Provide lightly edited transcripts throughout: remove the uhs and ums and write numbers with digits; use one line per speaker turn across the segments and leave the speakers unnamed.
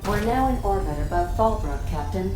We're now in orbit above Fallbrook, Captain.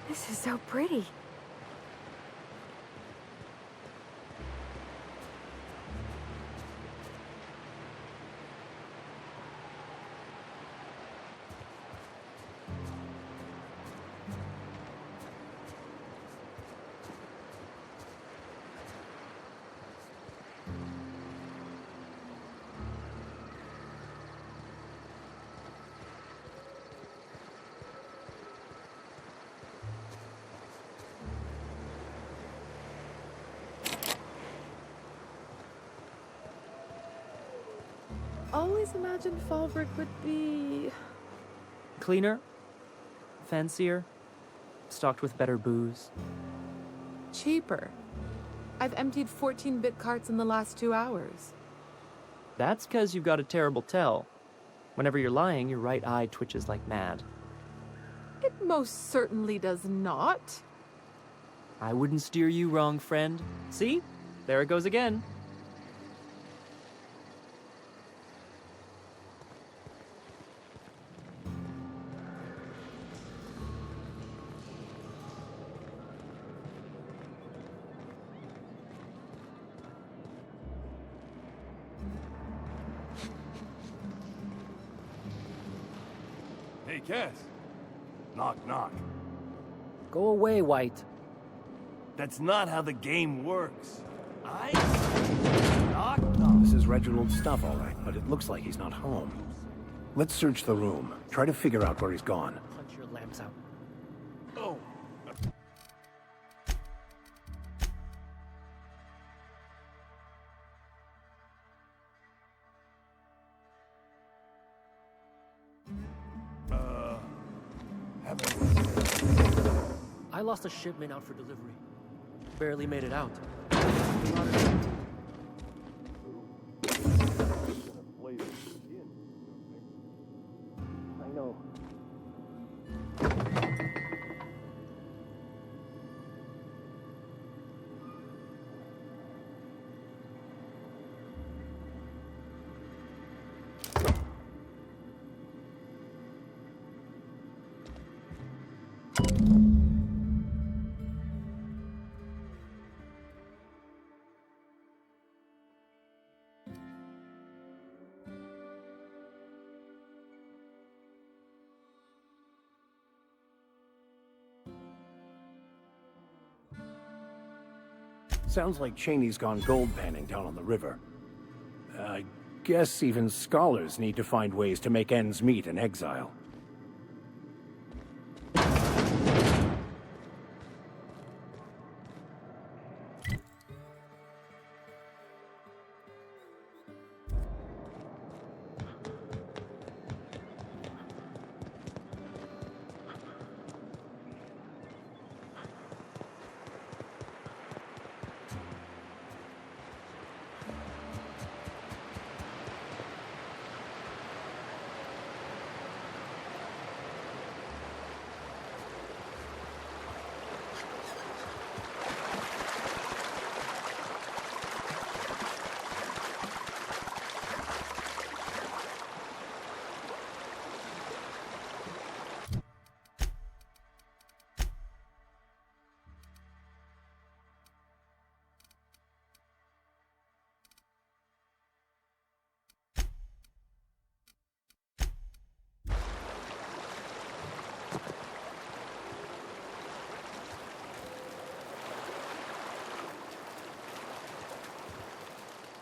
This is so pretty. always imagined Fallbrook would be...
Cleaner, fancier, stocked with better booze.
cheaper. I've emptied 14-bit carts in the last 2 hours.
That's 'cause you've got a terrible tell. Whenever you're lying, your right eye twitches like mad.
It most certainly does not.
I wouldn't steer you wrong, friend. See? There it goes again.
Hey, Cass. Knock, knock.
Go away, White.
That's not how the game works. Knock, knock.
This is Reginald's stuff, all right, but it looks like he's not home. Let's search the room. Try to figure out where he's gone.
Punch your lamps out.
Oh.
I lost a shipment out for delivery. Barely made it out.
I know. Sounds like Cheney's gone gold panning down on the river. I guess even scholars need to find ways to make ends meet in exile.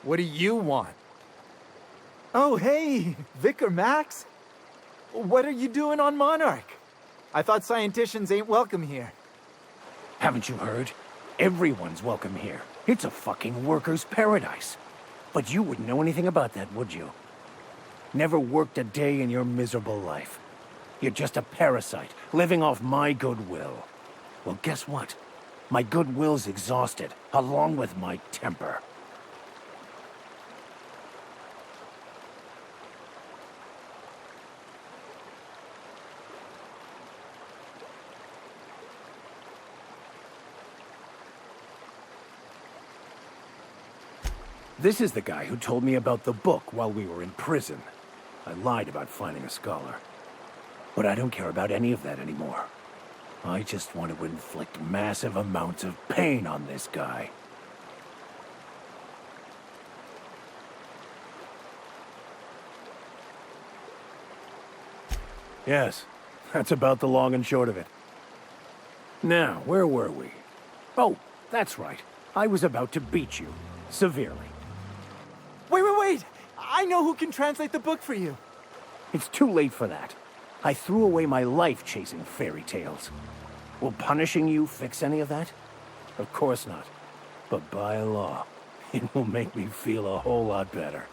What do you want? Oh, hey, Vicar Max. What are you doing on Monarch? I thought scienticians ain't welcome here.
Haven't you heard? Everyone's welcome here. It's a fucking worker's paradise. But you wouldn't know anything about that, would you? Never worked a day in your miserable life. You're just a parasite, living off my goodwill. Well, guess what? My goodwill's exhausted, along with my temper. This is the guy who told me about the book while we were in prison. I lied about finding a scholar. But I don't care about any of that anymore. I just want to inflict massive amounts of pain on this guy. Yes, that's about the long and short of it. Now, where were we? Oh, that's right. I was about to beat you. Severely.
Wait! I know who can translate the book for you.
It's too late for that. I threw away my life chasing fairy tales. Will punishing you fix any of that? Of course not. But by law, it will make me feel a whole lot better.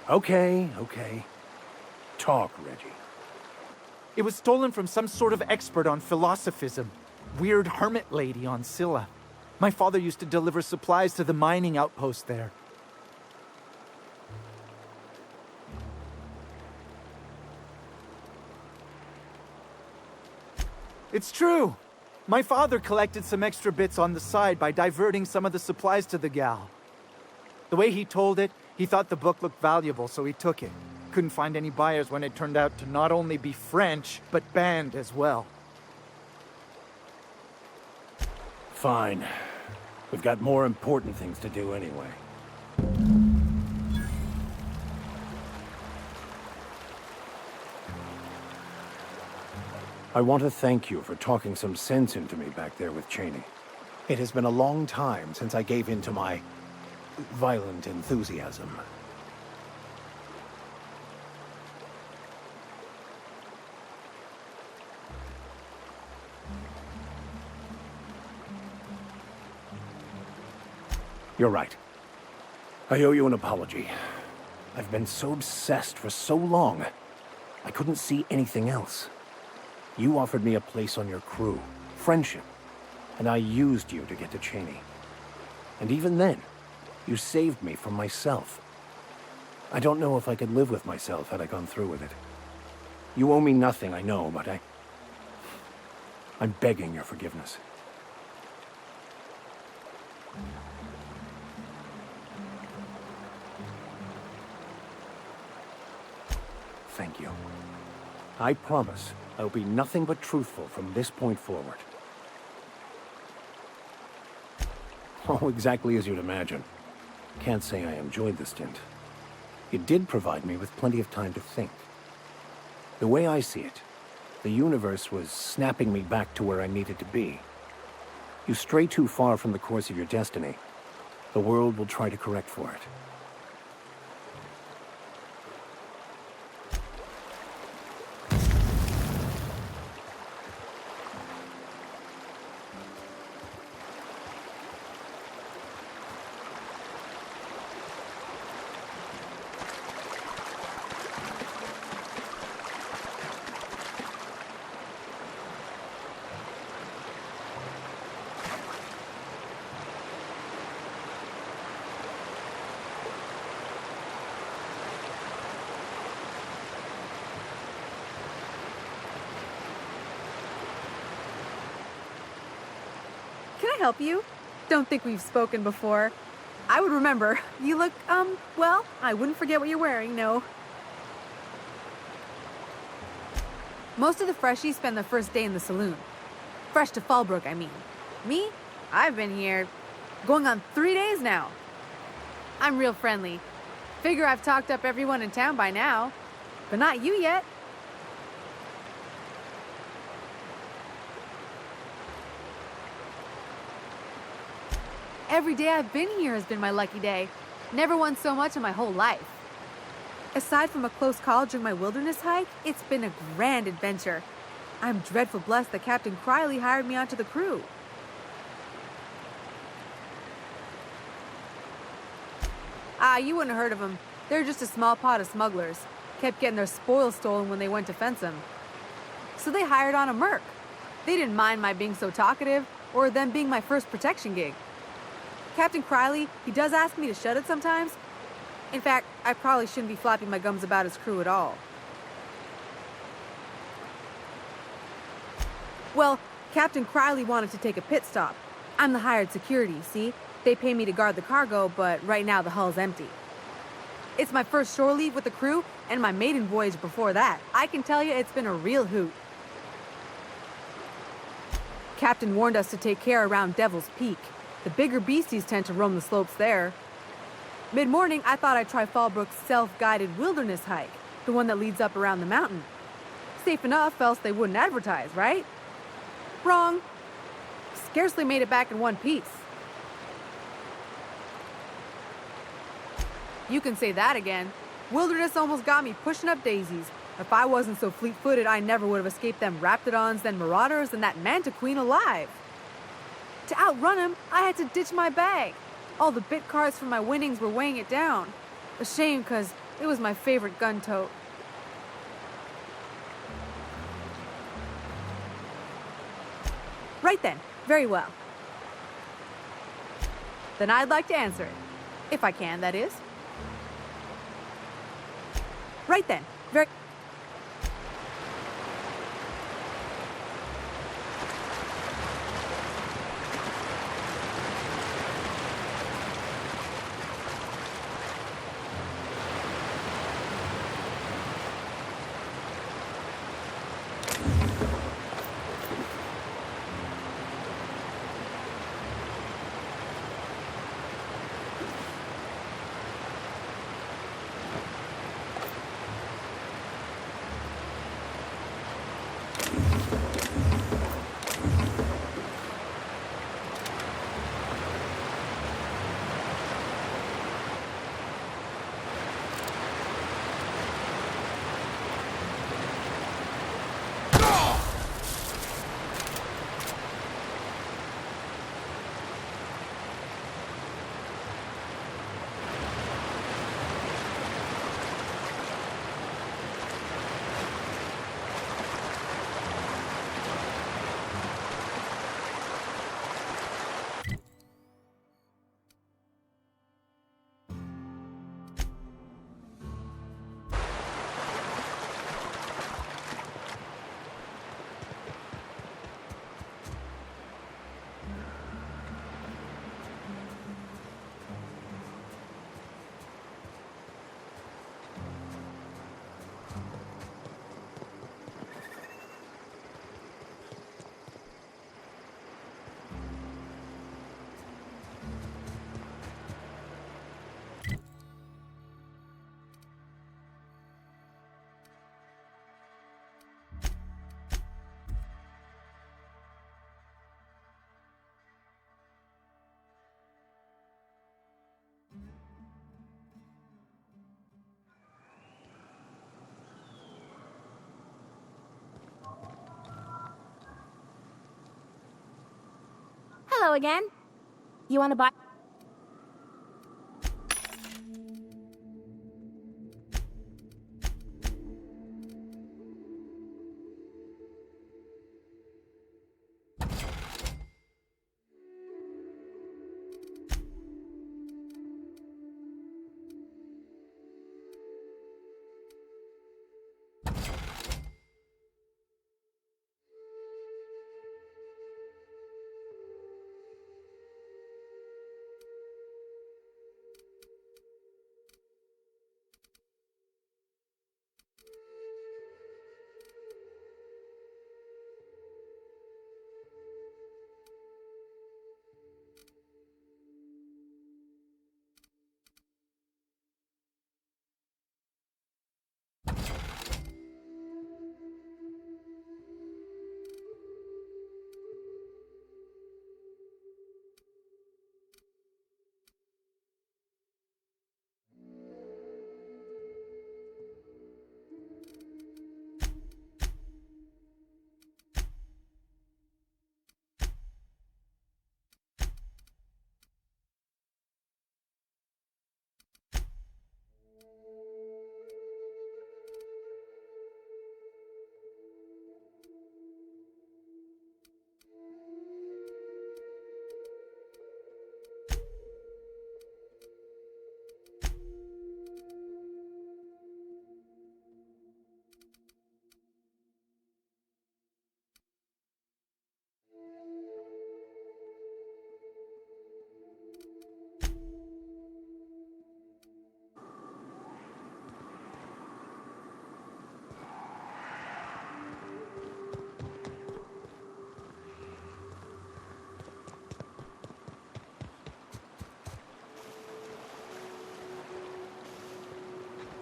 Okay, okay. Talk, Reggie.
It was stolen from some sort of expert on philosophism. Weird hermit lady on Scylla. My father used to deliver supplies to the mining outpost there. It's true. My father collected some extra bits on the side by diverting some of the supplies to the gal. The way he told it, he thought the book looked valuable, so he took it. Couldn't find any buyers when it turned out to not only be French, but banned as well.
Fine. We've got more important things to do anyway. I want to thank you for talking some sense into me back there with Cheney.
It has been a long time since I gave in to my violent enthusiasm.
You're right. I owe you an apology. I've been so obsessed for so long, I couldn't see anything else. You offered me a place on your crew, friendship, and I used you to get to Cheney. And even then, you saved me from myself. I don't know if I could live with myself had I gone through with it. You owe me nothing, I know, but I'm begging your forgiveness. Thank you. I promise I'll be nothing but truthful from this point forward. Oh, exactly as you'd imagine. Can't say I enjoyed the stint. It did provide me with plenty of time to think. The way I see it, the universe was snapping me back to where I needed to be. You stray too far from the course of your destiny, the world will try to correct for it.
Can I help you? Don't think we've spoken before. I would remember. You look, well, I wouldn't forget what you're wearing, no. Most of the freshies spend their first day in the saloon. Fresh to Fallbrook, I mean. Me? I've been here going on 3 days now. I'm real friendly. Figure I've talked up everyone in town by now. But not you yet. Every day I've been here has been my lucky day. Never won so much in my whole life. Aside from a close call during my wilderness hike, it's been a grand adventure. I'm dreadful blessed that Captain Criley hired me onto the crew. You wouldn't have heard of them. They're just a small pot of smugglers. Kept getting their spoils stolen when they went to fence them. So they hired on a merc. They didn't mind my being so talkative, or them being my first protection gig. Captain Criley, he does ask me to shut it sometimes. In fact, I probably shouldn't be flapping my gums about his crew at all. Well, Captain Criley wanted to take a pit stop. I'm the hired security, see? They pay me to guard the cargo, but right now the hull's empty. It's my first shore leave with the crew, and my maiden voyage before that. I can tell you it's been a real hoot. Captain warned us to take care around Devil's Peak. The bigger beasties tend to roam the slopes there. Mid-morning, I thought I'd try Fallbrook's self-guided wilderness hike, the one that leads up around the mountain. Safe enough, else they wouldn't advertise, right? Wrong. Scarcely made it back in one piece. You can say that again. Wilderness almost got me pushing up daisies. If I wasn't so fleet-footed, I never would have escaped them raptidons, then marauders, and that manta queen alive. To outrun him, I had to ditch my bag. All the bit cards from my winnings were weighing it down. A shame, because It was my favorite gun tote. Right then. Very well. Then I'd like to answer it. If I can, that is. Right then. Very...
Hello again. You want to buy?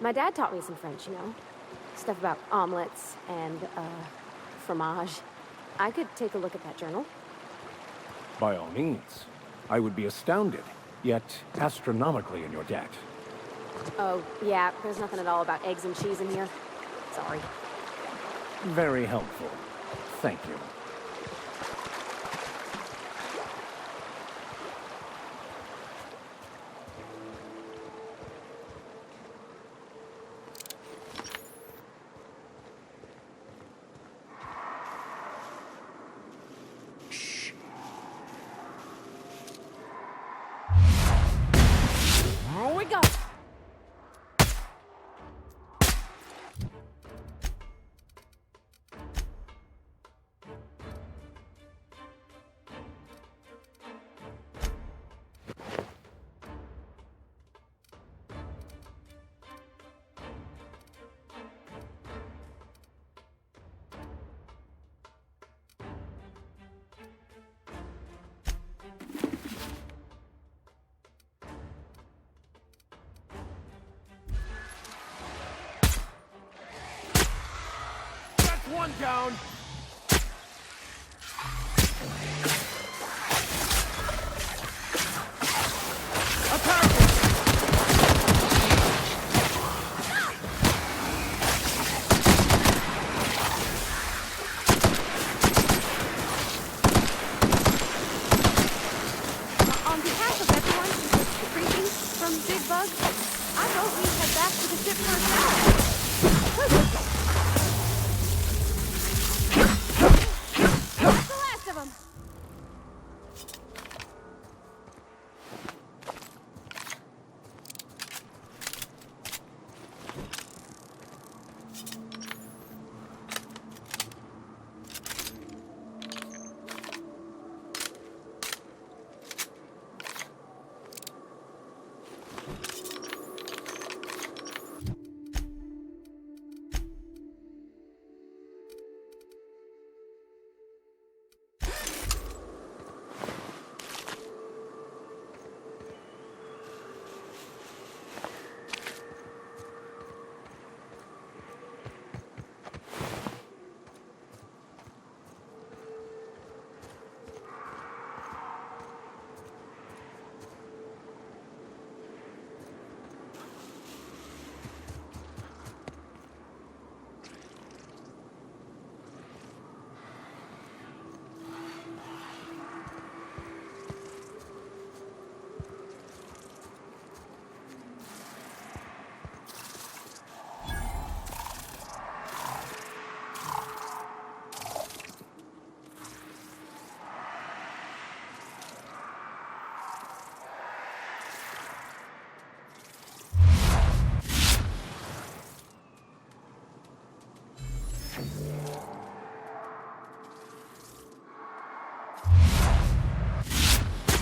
My dad taught me some French, you know? Stuff about omelets and, fromage. I could take a look at that journal.
By all means. I would be astounded, yet astronomically in your debt.
Oh, yeah, there's nothing at all about eggs and cheese in here. Sorry.
Very helpful. Thank you.
One down.
On behalf of everyone who was freaking from Big Bug, I vote we head back to the ship for a shower. That's the last of them.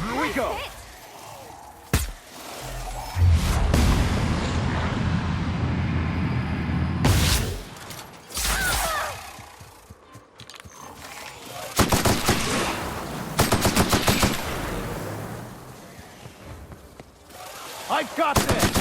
Here we go. I've got this!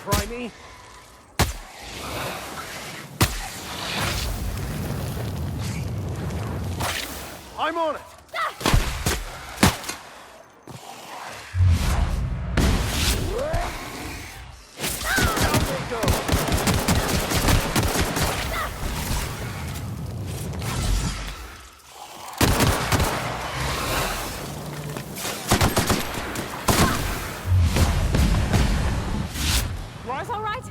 Try me? I'm on it! Down they go!
All right?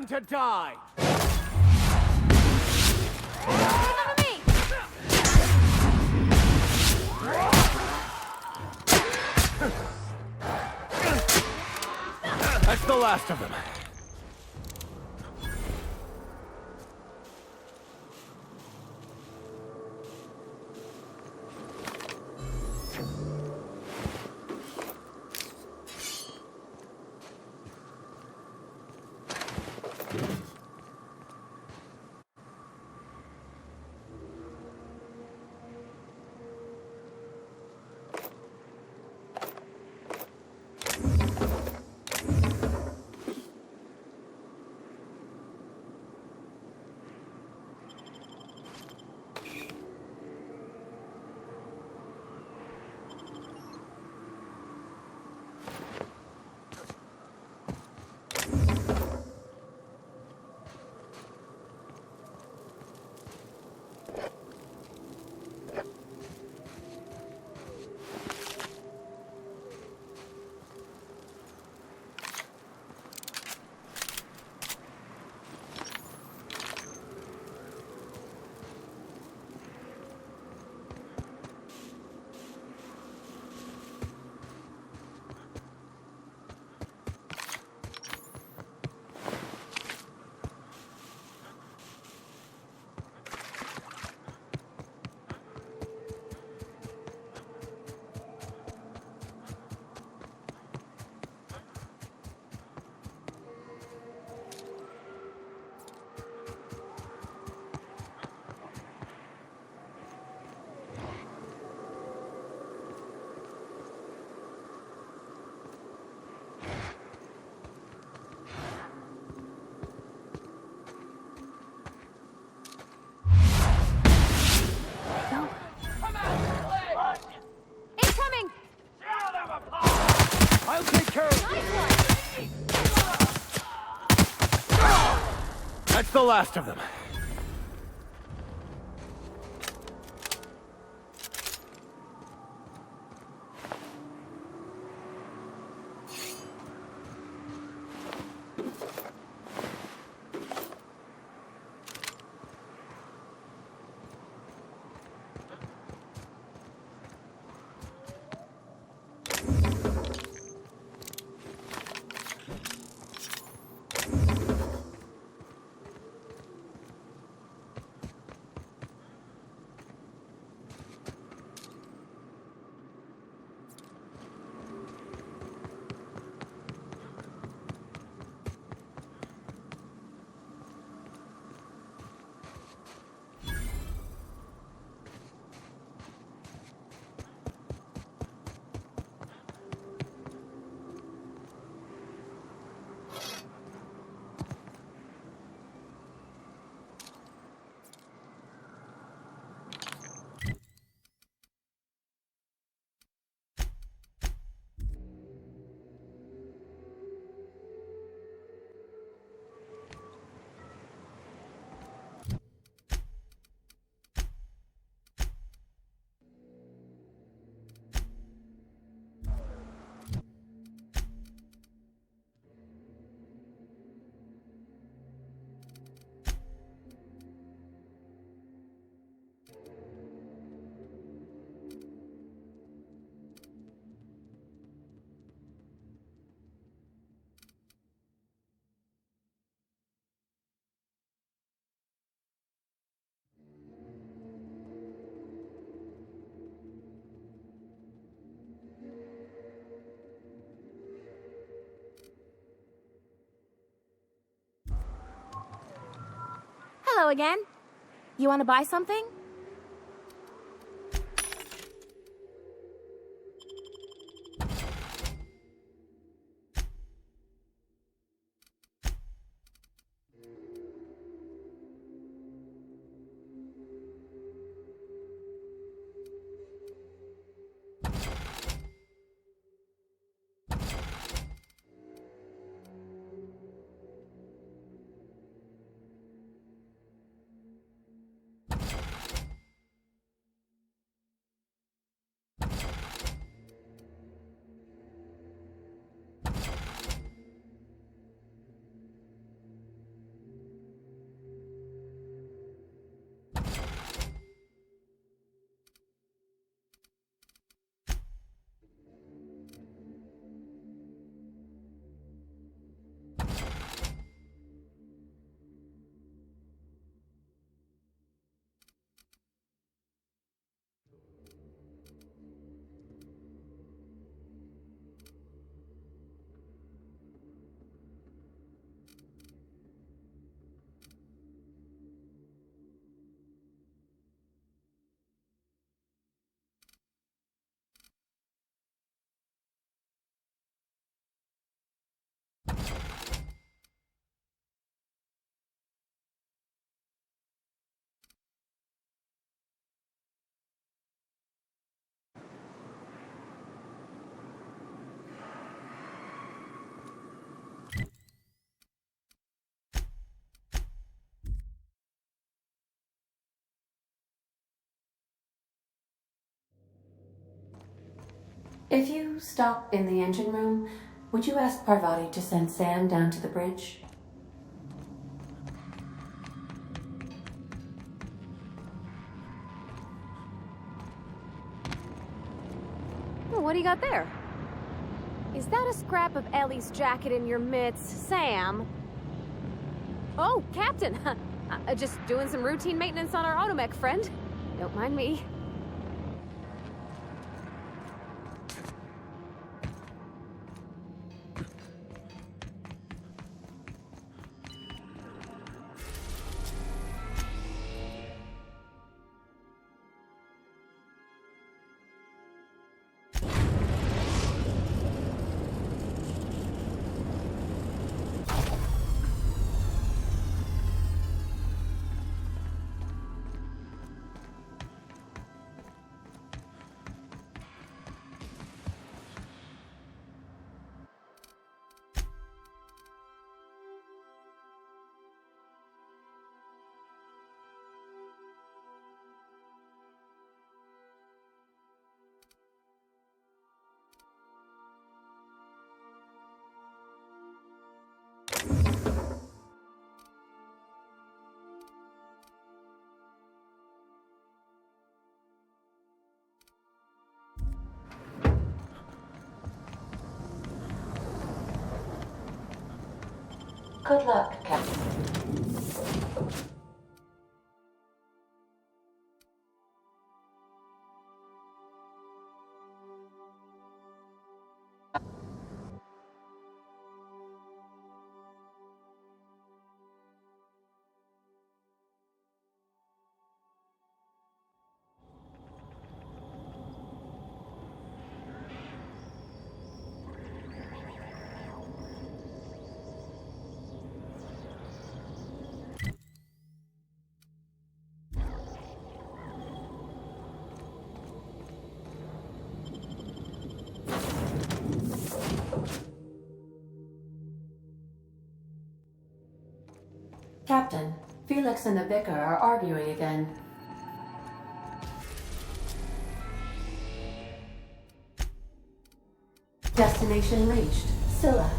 destined to die!
Remember me!
That's the last of them.
Incoming!
I'll take care of
Nice one!
That's the last of them.
Hello again. You want to buy something?
If you stop in the engine room, would you ask Parvati to send Sam down to the bridge?
Oh, what do you got there? Is that a scrap of Ellie's jacket in your mitts, Sam? Oh, Captain! Just doing some routine maintenance on our automech friend. Don't mind me.
Good luck, Captain. Captain, Felix and the vicar are arguing again. Destination reached. Scylla.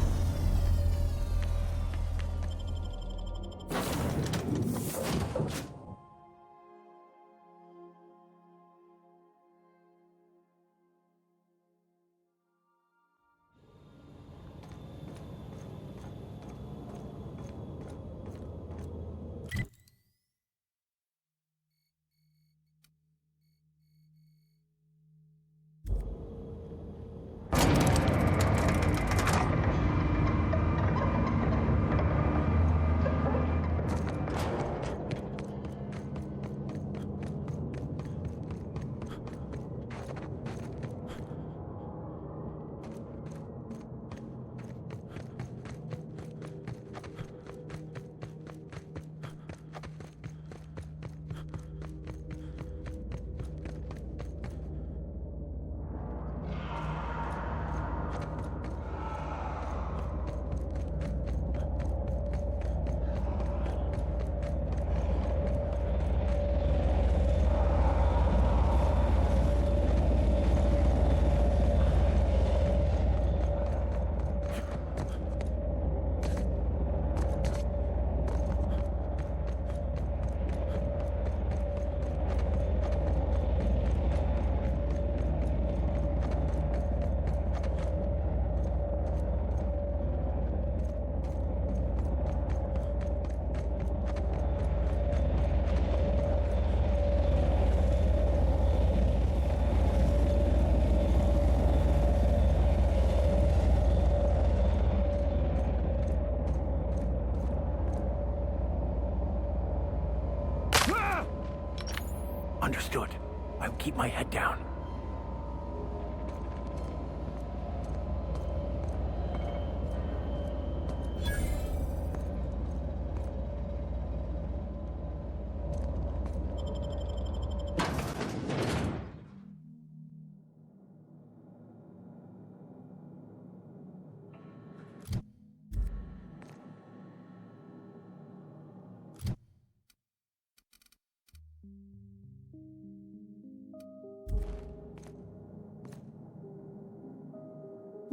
Understood. I'll keep my head down.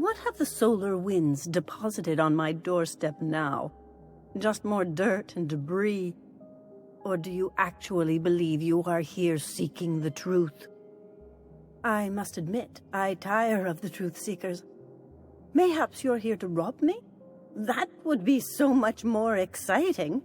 What have the solar winds deposited on my doorstep now? Just more dirt and debris? Or do you actually believe you are here seeking the truth? I must admit, I tire of the truth seekers. Mayhaps you're here to rob me? That would be so much more exciting.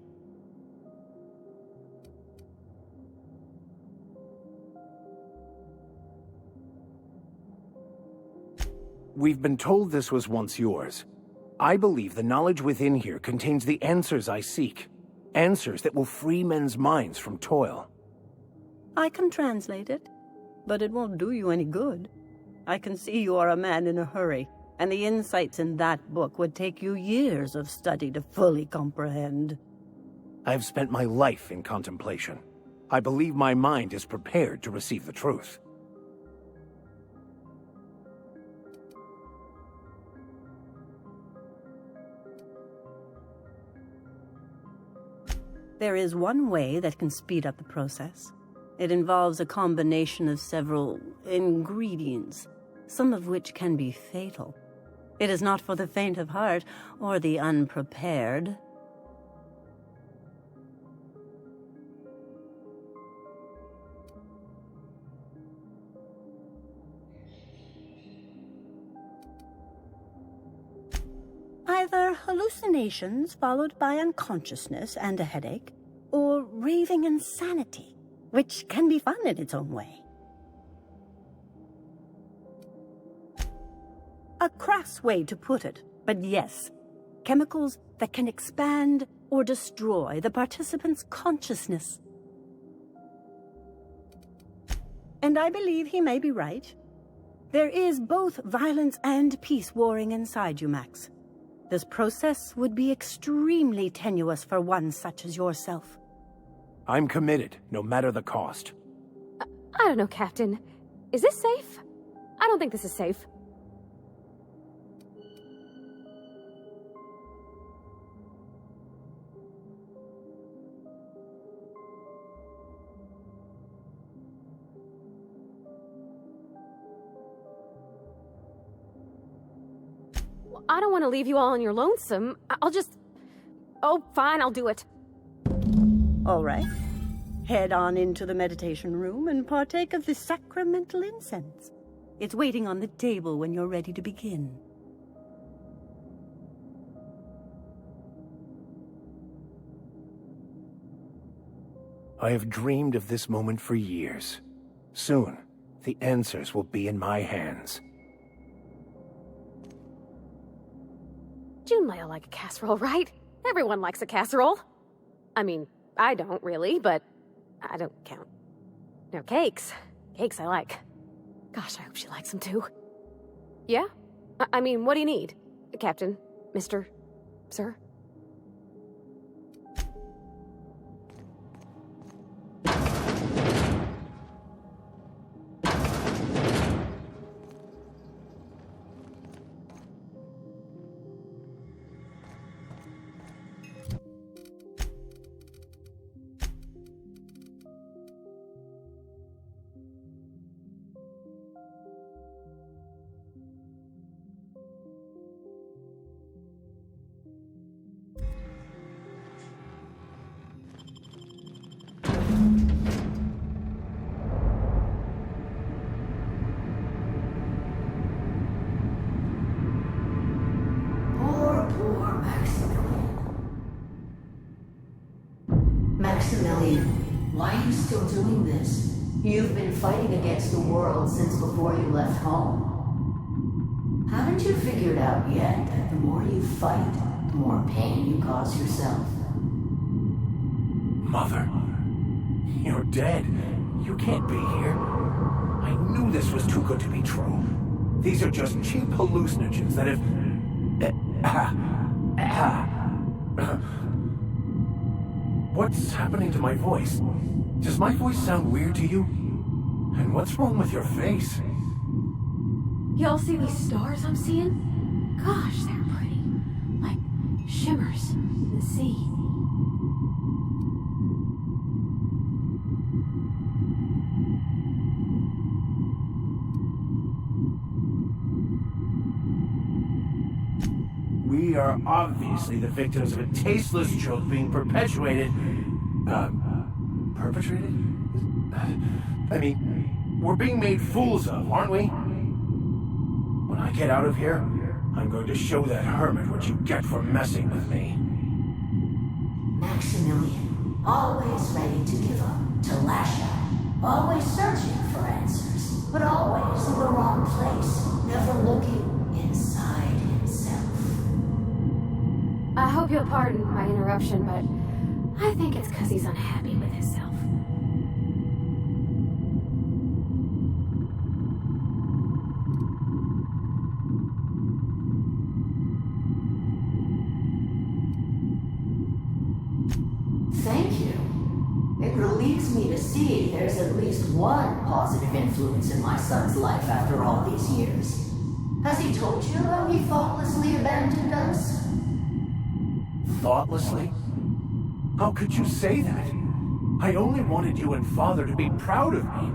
We've been told this was once yours. I believe the knowledge within here contains the answers I seek. Answers that will free men's minds from toil.
I can translate it, but it won't do you any good. I can see you are a man in a hurry, and the insights in that book would take you years of study to fully comprehend.
I've spent my life in contemplation. I believe my mind is prepared to receive the truth.
There is one way that can speed up the process. It involves a combination of several ingredients, some of which can be fatal. It is not for the faint of heart or the unprepared. Either hallucinations followed by unconsciousness and a headache, or raving insanity, which can be fun in its own way. A crass way to put it, but yes, chemicals that can expand or destroy the participant's consciousness. And I believe he may be right. There is both violence and peace warring inside you, Max. This process would be extremely tenuous for one such as yourself.
I'm committed, no matter the cost.
I don't know, Captain. Is this safe? I don't think this is safe. I don't want to leave you all on your lonesome. I'll just... Oh, fine, I'll do it.
All right. Head on into the meditation room and partake of the sacramental incense. It's waiting on the table when you're ready to begin.
I have dreamed of this moment for years. Soon, the answers will be in my hands.
June might like a casserole, right? Everyone likes a casserole. I mean, I don't really, but I don't count. No, cakes. Cakes I like. Gosh, I hope she likes them too. Yeah? I mean, what do you need? Captain? Mr.? Sir?
Maximilian, why are you still doing this? You've been fighting against the world since before you left home. Haven't you figured out yet that the more you fight, the more pain you cause yourself?
Mother, you're dead. You can't be here. I knew this was too good to be true. These are just cheap hallucinogens that have... What's happening to my voice? Does my voice sound weird to you? And what's wrong with your face?
Y'all see these stars I'm seeing? Gosh, they're pretty. Like shimmers in the sea.
We are obviously the victims of a tasteless joke being perpetuated. Perpetrated? I mean, we're being made fools of, aren't we? When I get out of here, I'm going to show that hermit what you get for messing with me.
Maximilian, always ready to give up, to lash out, always searching for answers, but always in the wrong place, never looking inside himself.
I hope you'll pardon my interruption, but I think it's because he's unhappy with himself.
Thank you. It relieves me to see there's at least one positive influence in my son's life after all these years. Has he told you how he thoughtlessly abandoned us?
Thoughtlessly? How could you say that? I only wanted you and Father to be proud of me.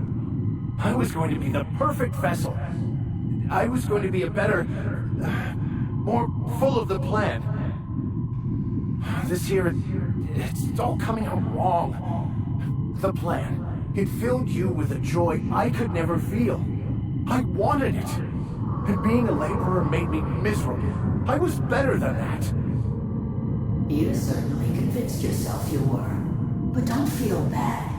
I was going to be the perfect vessel. I was going to be a better, more full of the plan. This year, it's all coming out wrong. The plan, it filled you with a joy I could never feel. I wanted it. And being a laborer made me miserable. I was better than that.
You certainly convinced yourself you were. But don't feel bad.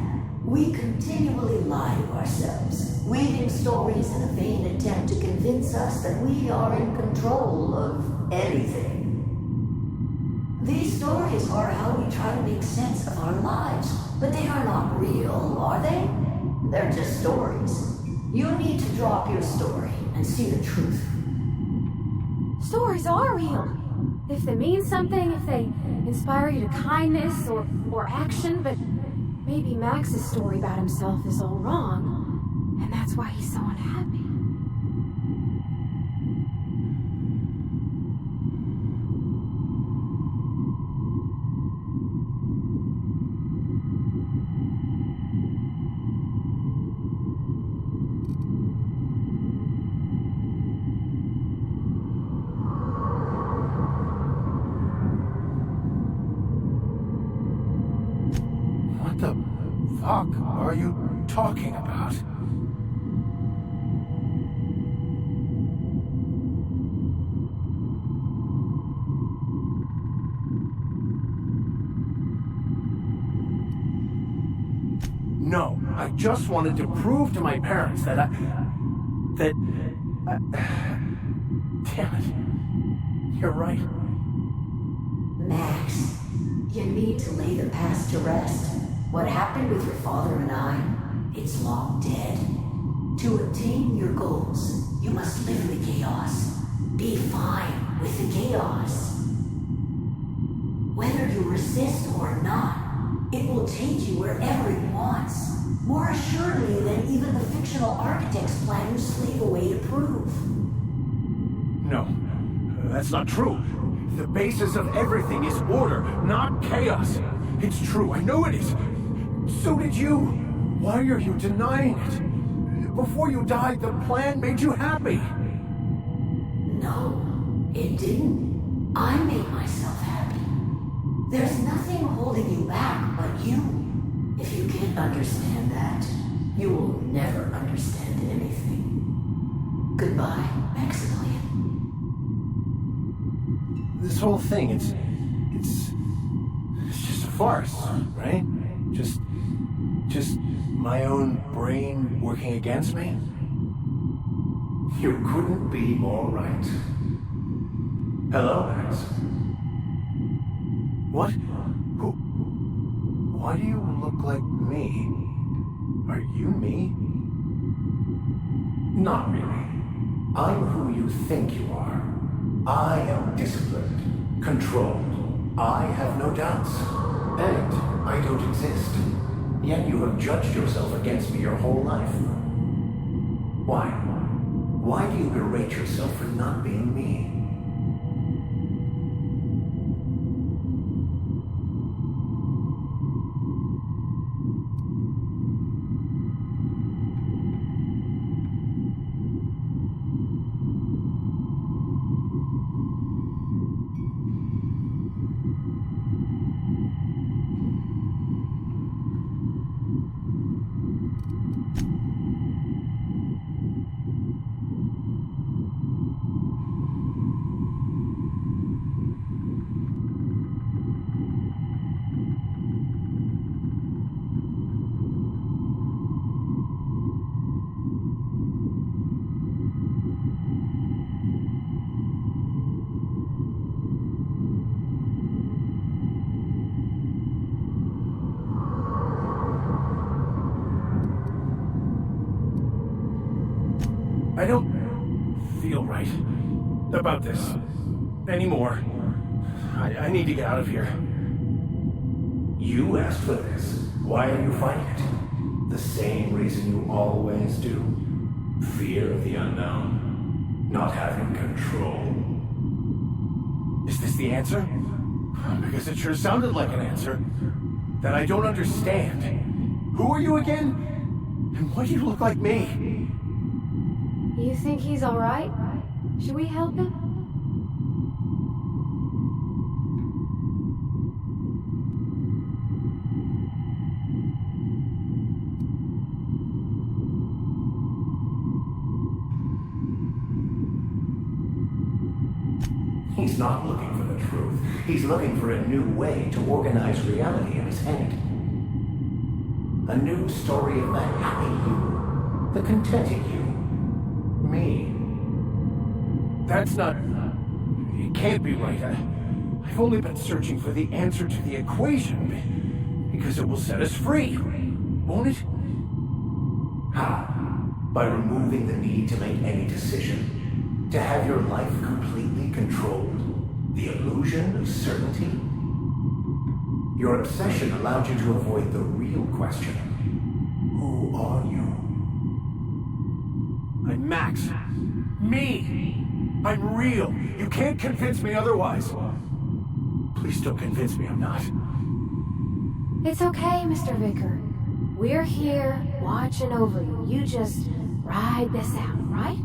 We continually lie to ourselves, weaving stories in a vain attempt to convince us that we are in control of anything. These stories are how we try to make sense of our lives, but they are not real, are they? They're just stories. You need to drop your story and see the truth.
Stories are real. If they mean something, if they inspire you to kindness or action, but maybe Max's story about himself is all wrong, and that's why he's so unhappy.
What the fuck are you talking about? No, I just wanted to prove to my parents that damn it. You're right.
Max, you need to lay the past to rest. What happened with your father and I, it's long dead. To attain your goals, you must live in the chaos. Be fine with the chaos. Whether you resist or not, it will take you wherever it wants. More assuredly than even the fictional architect's plan you slave away to prove.
No, that's not true. The basis of everything is order, not chaos. It's true, I know it is. So did you. Why are you denying it? Before you died, the plan made you happy.
No, it didn't. I made myself happy. There's nothing holding you back but you. If you can't understand that, you will never understand anything. Goodbye, Maximilian.
This whole thing, it's just a farce, right? Just my own brain working against me?
You couldn't be more right. Hello, Max.
What? Who? Why do you look like me? Are you me?
Not really. I'm who you think you are. I am disciplined, controlled. I have no doubts. And I don't exist. Yet you have judged yourself against me your whole life. Why? Why do you berate yourself for not being me?
I don't feel right about this anymore. I need to get out of here.
You asked for this. Why are you fighting it? The same reason you always do. Fear of the unknown. Not having control.
Is this the answer? Because it sure sounded like an answer that I don't understand. Who are you again? And why do you look like me?
You think he's alright? Should we help him?
He's not looking for the truth. He's looking for a new way to organize reality in his head. A new story of the happy you, the contented you, me.
That's not... It can't be right. I've only been searching for the answer to the equation because it will set us free, won't it?
How? By removing the need to make any decision? To have your life completely controlled? The illusion of certainty? Your obsession allowed you to avoid the real question. Who are you?
I'm Max. Me! I'm real. You can't convince me otherwise. Please don't convince me I'm not.
It's okay, Mr. Vicker. We're here, watching over you. You just ride this out, right?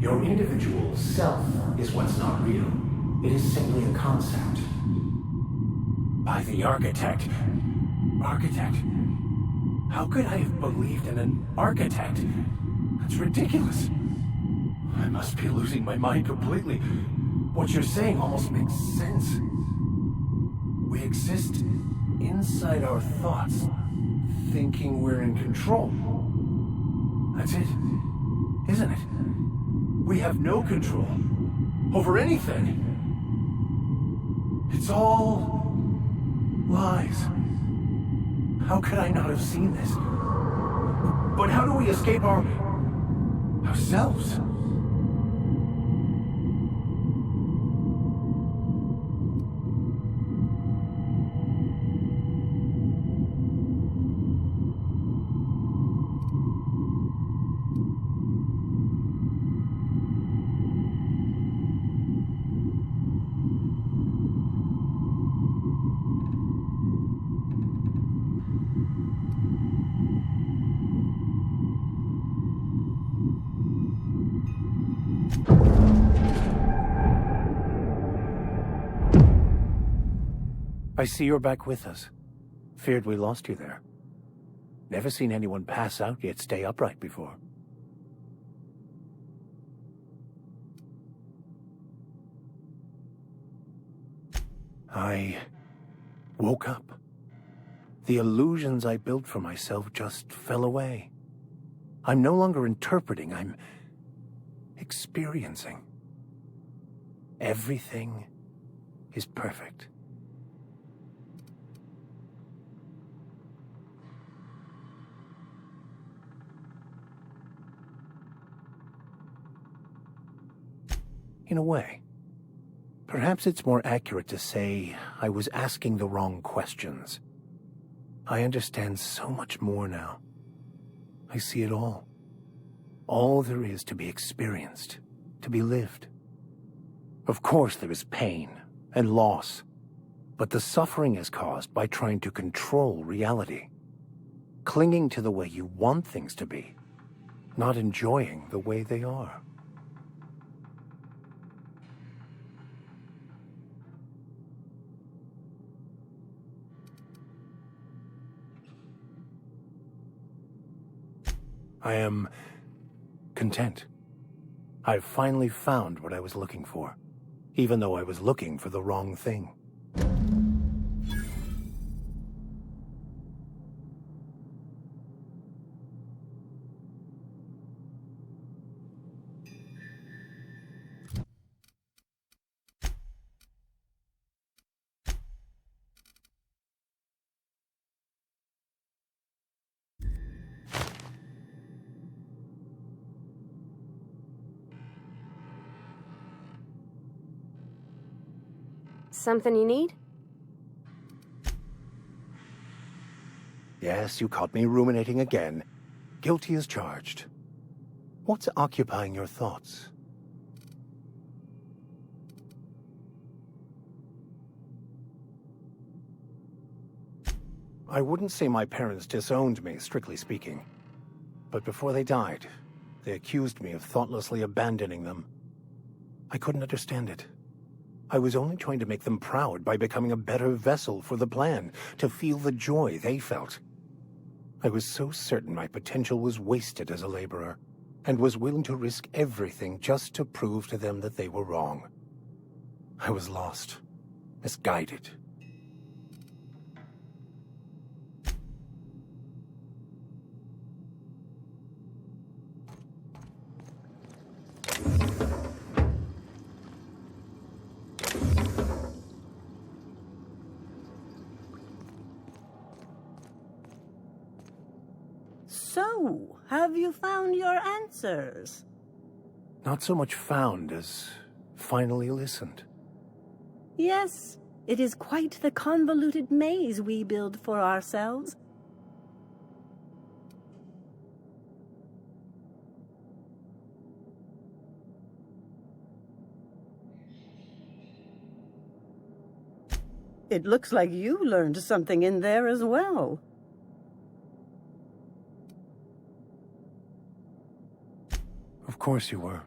Your individual self is what's not real. It is simply a concept.
By the architect. Architect? How could I have believed in an architect? That's ridiculous. I must be losing my mind completely. What you're saying almost makes sense. We exist inside our thoughts, thinking we're in control. That's it, isn't it? We have no control over anything. It's all lies. How could I not have seen this? But how do we escape ourselves?
I see you're back with us. Feared we lost you there. Never seen anyone pass out yet stay upright before. I woke up. The illusions I built for myself just fell away. I'm no longer interpreting, I'm experiencing. Everything is perfect. In a way. Perhaps it's more accurate to say I was asking the wrong questions. I understand so much more now. I see it all. All there is to be experienced, to be lived. Of course there is pain and loss, but the suffering is caused by trying to control reality, clinging to the way you want things to be, not enjoying the way they are. I am content. I've finally found what I was looking for, even though I was looking for the wrong thing.
Something you need?
Yes, you caught me ruminating again. Guilty as charged. What's occupying your thoughts? I wouldn't say my parents disowned me, strictly speaking. But before they died, they accused me of thoughtlessly abandoning them. I couldn't understand it. I was only trying to make them proud by becoming a better vessel for the plan, to feel the joy they felt. I was so certain my potential was wasted as a laborer, and was willing to risk everything just to prove to them that they were wrong. I was lost, misguided.
So, have you found your answers?
Not so much found as finally listened.
Yes, it is quite the convoluted maze we build for ourselves. It looks like you learned something in there as well.
Of course you were.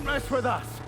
mess with us!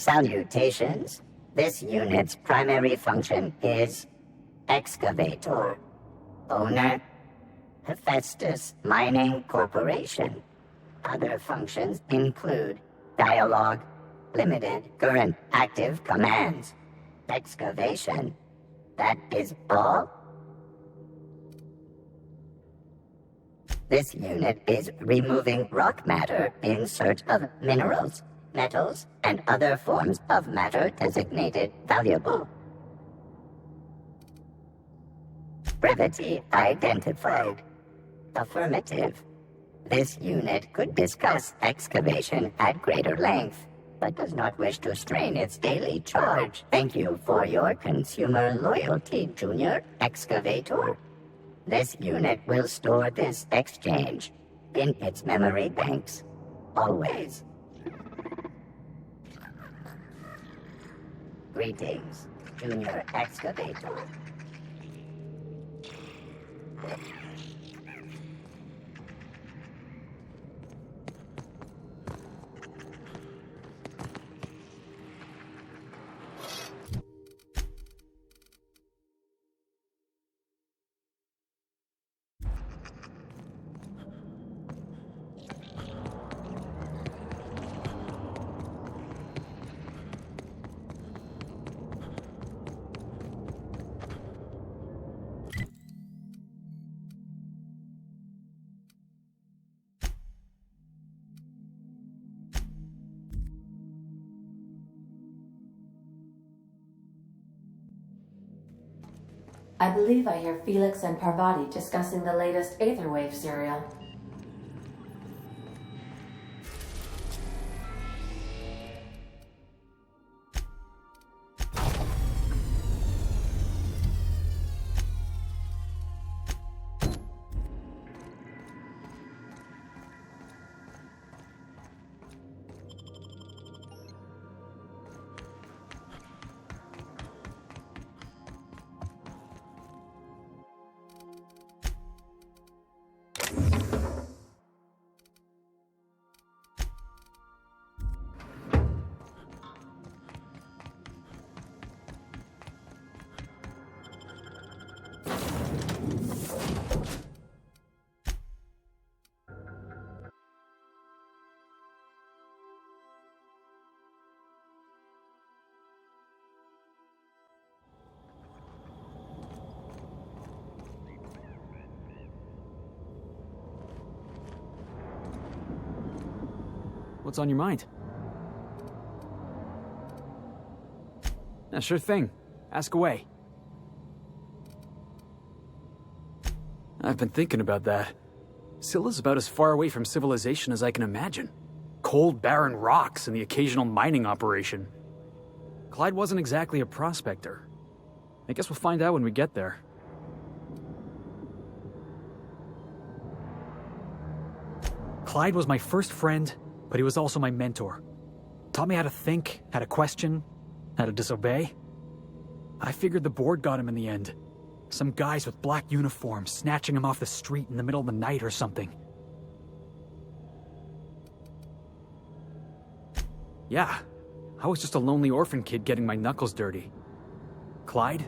Salutations. This unit's primary function is excavator. Owner, Hephaestus Mining Corporation. Other functions include dialogue, limited current active commands, excavation. That is all. This unit is removing rock matter in search of minerals, metals, and other forms of matter designated valuable. Brevity identified. Affirmative. This unit could discuss excavation at greater length, but does not wish to strain its daily charge. Thank you for your consumer loyalty, Junior Excavator. This unit will store this exchange in its memory banks, always. Greetings, Junior Excavator.
I believe I hear Felix and Parvati discussing the latest Aetherwave serial.
What's on your mind? Yeah, sure thing. Ask away. I've been thinking about that. Scylla's about as far away from civilization as I can imagine. Cold, barren rocks and the occasional mining operation. Clyde wasn't exactly a prospector. I guess we'll find out when we get there. Clyde was my first friend, but he was also my mentor. Taught me how to think, how to question, how to disobey. I figured the board got him in the end. Some guys with black uniforms snatching him off the street in the middle of the night or something. Yeah, I was just a lonely orphan kid getting my knuckles dirty. Clyde?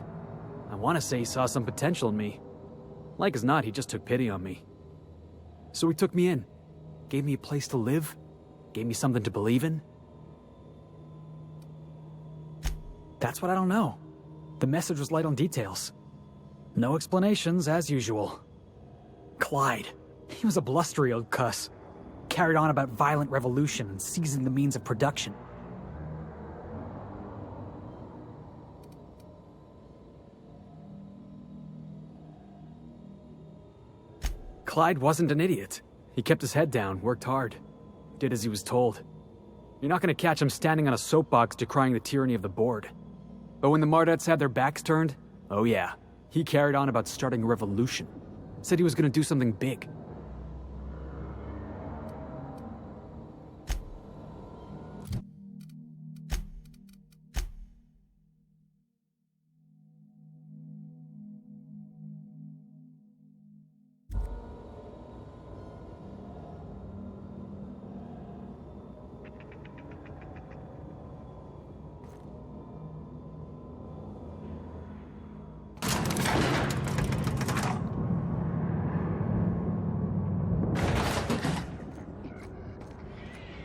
I want to say he saw some potential in me. Like as not, he just took pity on me. So he took me in, gave me a place to live, gave me something to believe in. That's what I don't know. The message was light on details. No explanations, as usual. Clyde. He was a blustery old cuss. Carried on about violent revolution and seizing the means of production. Clyde wasn't an idiot. He kept his head down, worked hard. Did as he was told. You're not gonna catch him standing on a soapbox decrying the tyranny of the board. But when the Mardettes had their backs turned, oh yeah, he carried on about starting a revolution. Said he was gonna do something big.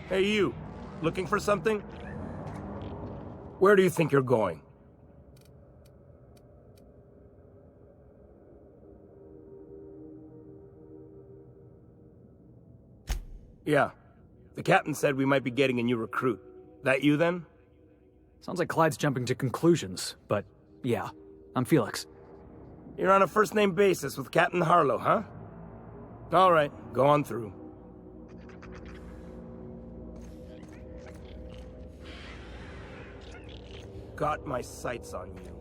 Hey, you. Looking for something? Where do you think you're going? Yeah. The captain said we might be getting a new recruit. That you, then?
Sounds like Clyde's jumping to conclusions, but yeah, I'm Felix.
You're on a first-name basis with Captain Harlow, huh? All right, go on through. Got my sights on you.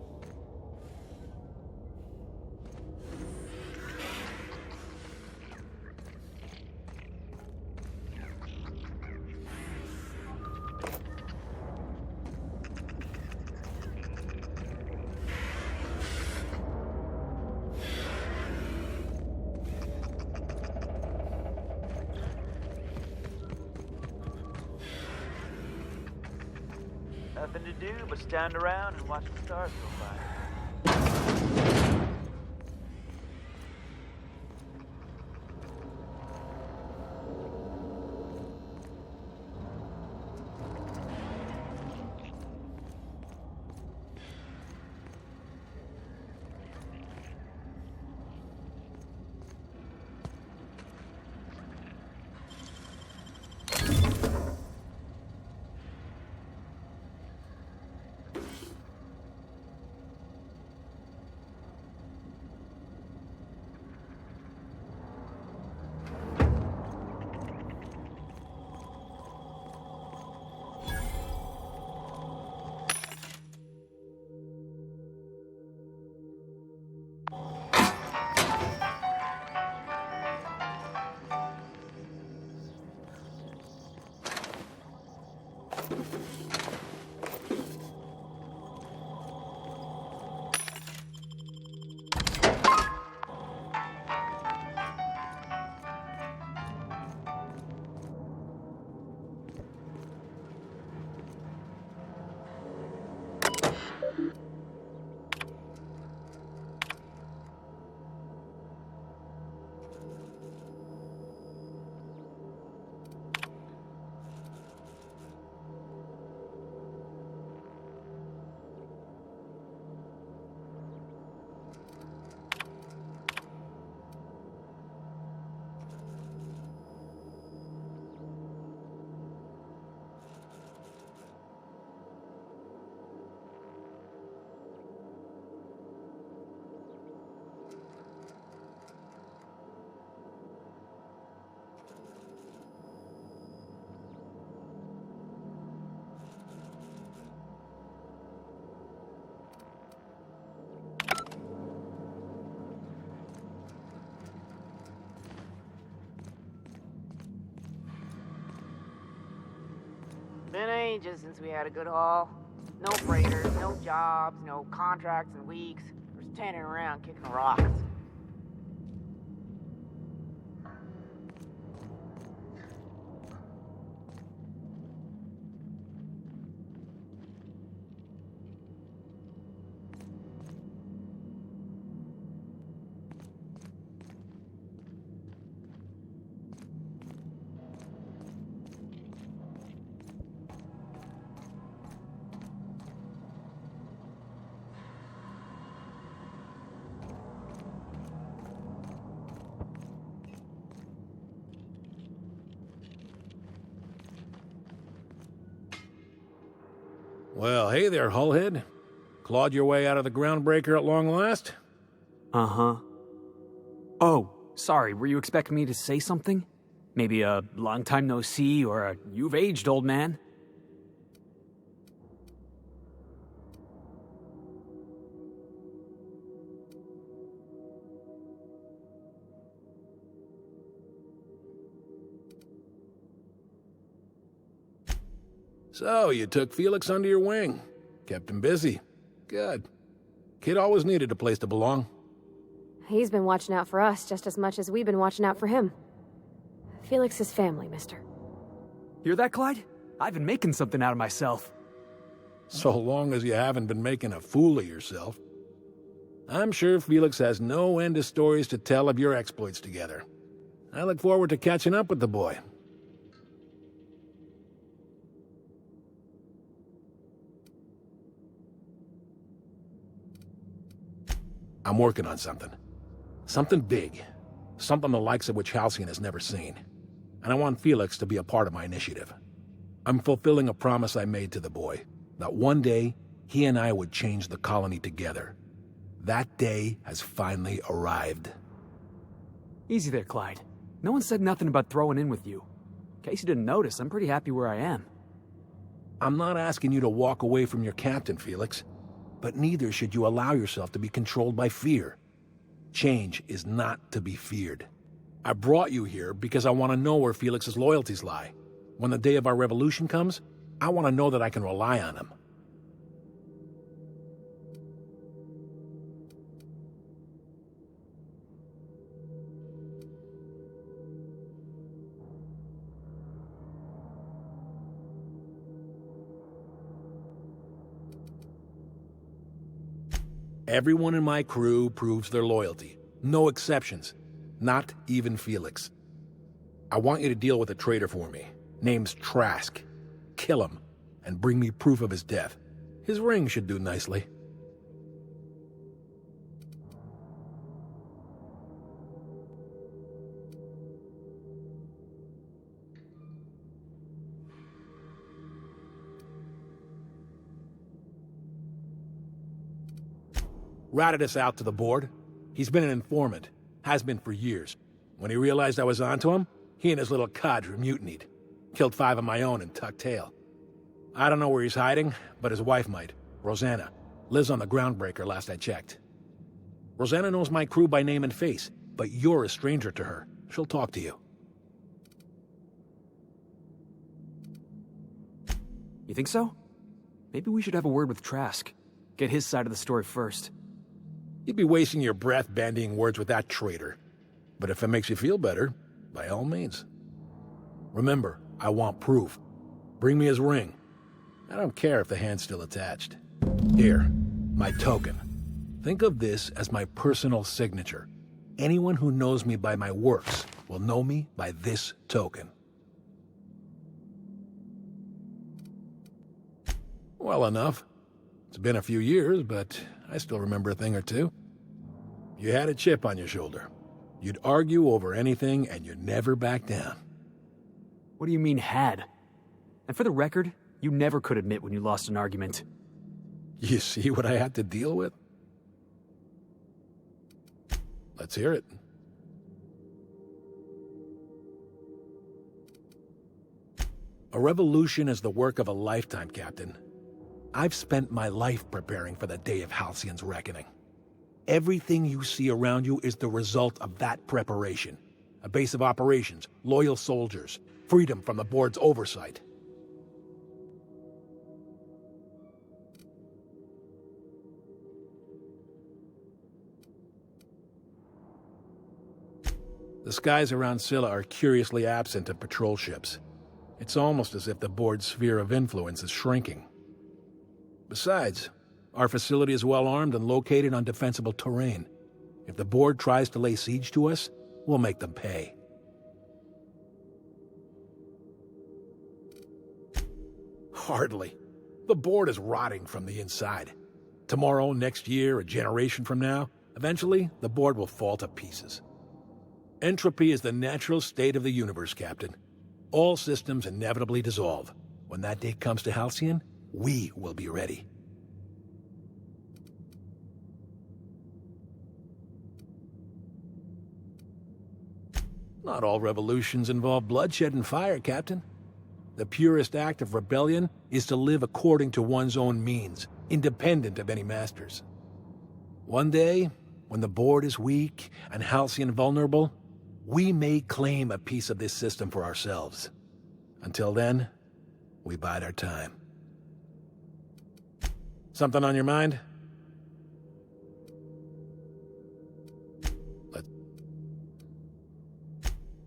Nothing to do but stand around and watch the stars go by.
Been ages since we had a good haul. No freighters, no jobs, no contracts in weeks. We're standing around kicking rocks.
Well, hey there, Hullhead. Clawed your way out of the groundbreaker at long last?
Uh-huh. Oh, sorry, were you expecting me to say something? Maybe a long time no see, or a you've aged, old man?
So, you took Felix under your wing. Kept him busy. Good. Kid always needed a place to belong.
He's been watching out for us just as much as we've been watching out for him. Felix is family, mister.
Hear that, Clyde? I've been making something out of myself.
So long as you haven't been making a fool of yourself. I'm sure Felix has no end of stories to tell of your exploits together. I look forward to catching up with the boy. I'm working on something. Something big. Something the likes of which Halcyon has never seen. And I want Felix to be a part of my initiative. I'm fulfilling a promise I made to the boy, that one day, he and I would change the colony together. That day has finally arrived.
Easy there, Clyde. No one said nothing about throwing in with you. In case you didn't notice, I'm pretty happy where I am.
I'm not asking you to walk away from your captain, Felix. But neither should you allow yourself to be controlled by fear. Change is not to be feared. I brought you here because I want to know where Felix's loyalties lie. When the day of our revolution comes, I want to know that I can rely on him. Everyone in my crew proves their loyalty. No exceptions. Not even Felix. I want you to deal with a traitor for me. Name's Trask. Kill him, and bring me proof of his death. His ring should do nicely. Ratted us out to the board. He's been an informant. Has been for years. When he realized I was onto him, he and his little cadre mutinied. Killed 5 of my own and tucked tail. I don't know where he's hiding, but his wife might. Rosanna. Lives on the Groundbreaker last I checked. Rosanna knows my crew by name and face, but you're a stranger to her. She'll talk to you.
You think so? Maybe we should have a word with Trask. Get his side of the story first.
You'd be wasting your breath bandying words with that traitor. But if it makes you feel better, by all means. Remember, I want proof. Bring me his ring. I don't care if the hand's still attached. Here, my token. Think of this as my personal signature. Anyone who knows me by my works will know me by this token. Well enough. It's been a few years, but I still remember a thing or two. You had a chip on your shoulder. You'd argue over anything, and you'd never back down.
What do you mean, had? And for the record, you never could admit when you lost an argument.
You see what I had to deal with? Let's hear it. A revolution is the work of a lifetime, Captain. I've spent my life preparing for the day of Halcyon's reckoning. Everything you see around you is the result of that preparation. A base of operations, loyal soldiers, freedom from the board's oversight. The skies around Scylla are curiously absent of patrol ships. It's almost as if the board's sphere of influence is shrinking. Besides, our facility is well armed and located on defensible terrain. If the board tries to lay siege to us, we'll make them pay. Hardly. The board is rotting from the inside. Tomorrow, next year, a generation from now, eventually the board will fall to pieces. Entropy is the natural state of the universe, Captain. All systems inevitably dissolve. When that day comes to Halcyon, we will be ready. Not all revolutions involve bloodshed and fire, Captain. The purest act of rebellion is to live according to one's own means, independent of any masters. One day, when the board is weak and Halcyon vulnerable, we may claim a piece of this system for ourselves. Until then, we bide our time. Something on your mind?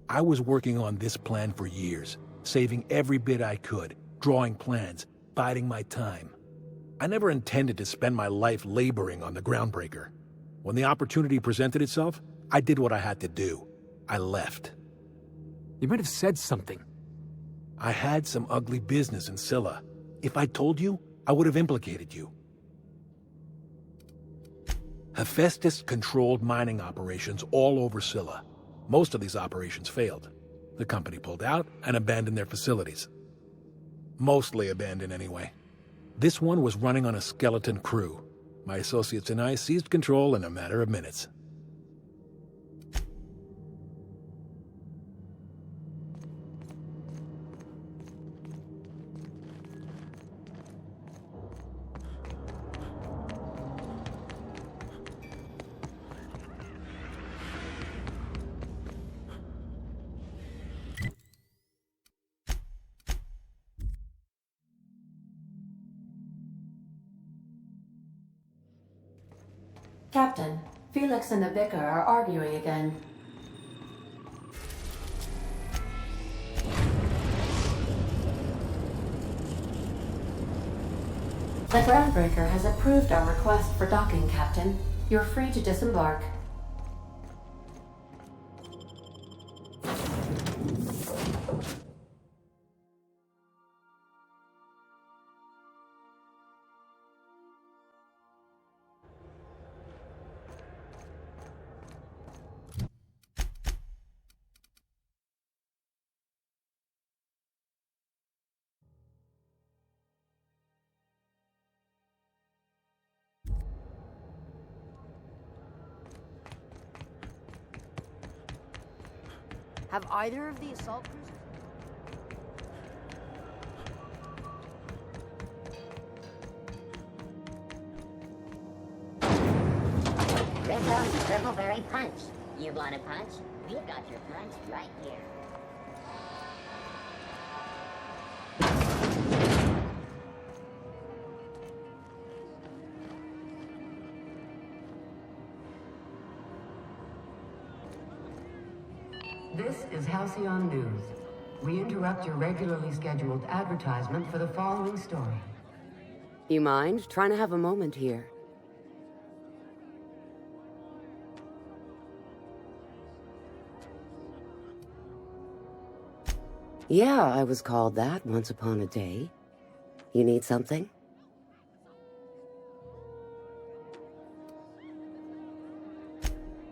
I was working on this plan for years, saving every bit I could, drawing plans, biding my time. I never intended to spend my life laboring on the Groundbreaker. When the opportunity presented itself, I did what I had to do. I left.
You might have said something.
I had some ugly business in Scylla. If I told you, I would have implicated you. Hephaestus controlled mining operations all over Scylla. Most of these operations failed. The company pulled out and abandoned their facilities. Mostly abandoned anyway. This one was running on a skeleton crew. My associates and I seized control in a matter of minutes.
Captain, Felix and the Vicar are arguing again. The groundbreaker has approved our request for docking, Captain. You're free to disembark.
Have either of the assault cruisers...
Triple punch. You want a punch? We've got your punch right here.
This is Halcyon News. We interrupt your regularly scheduled advertisement for the following story.
You mind trying to have a moment here? Yeah, I was called that once upon a day. You need something?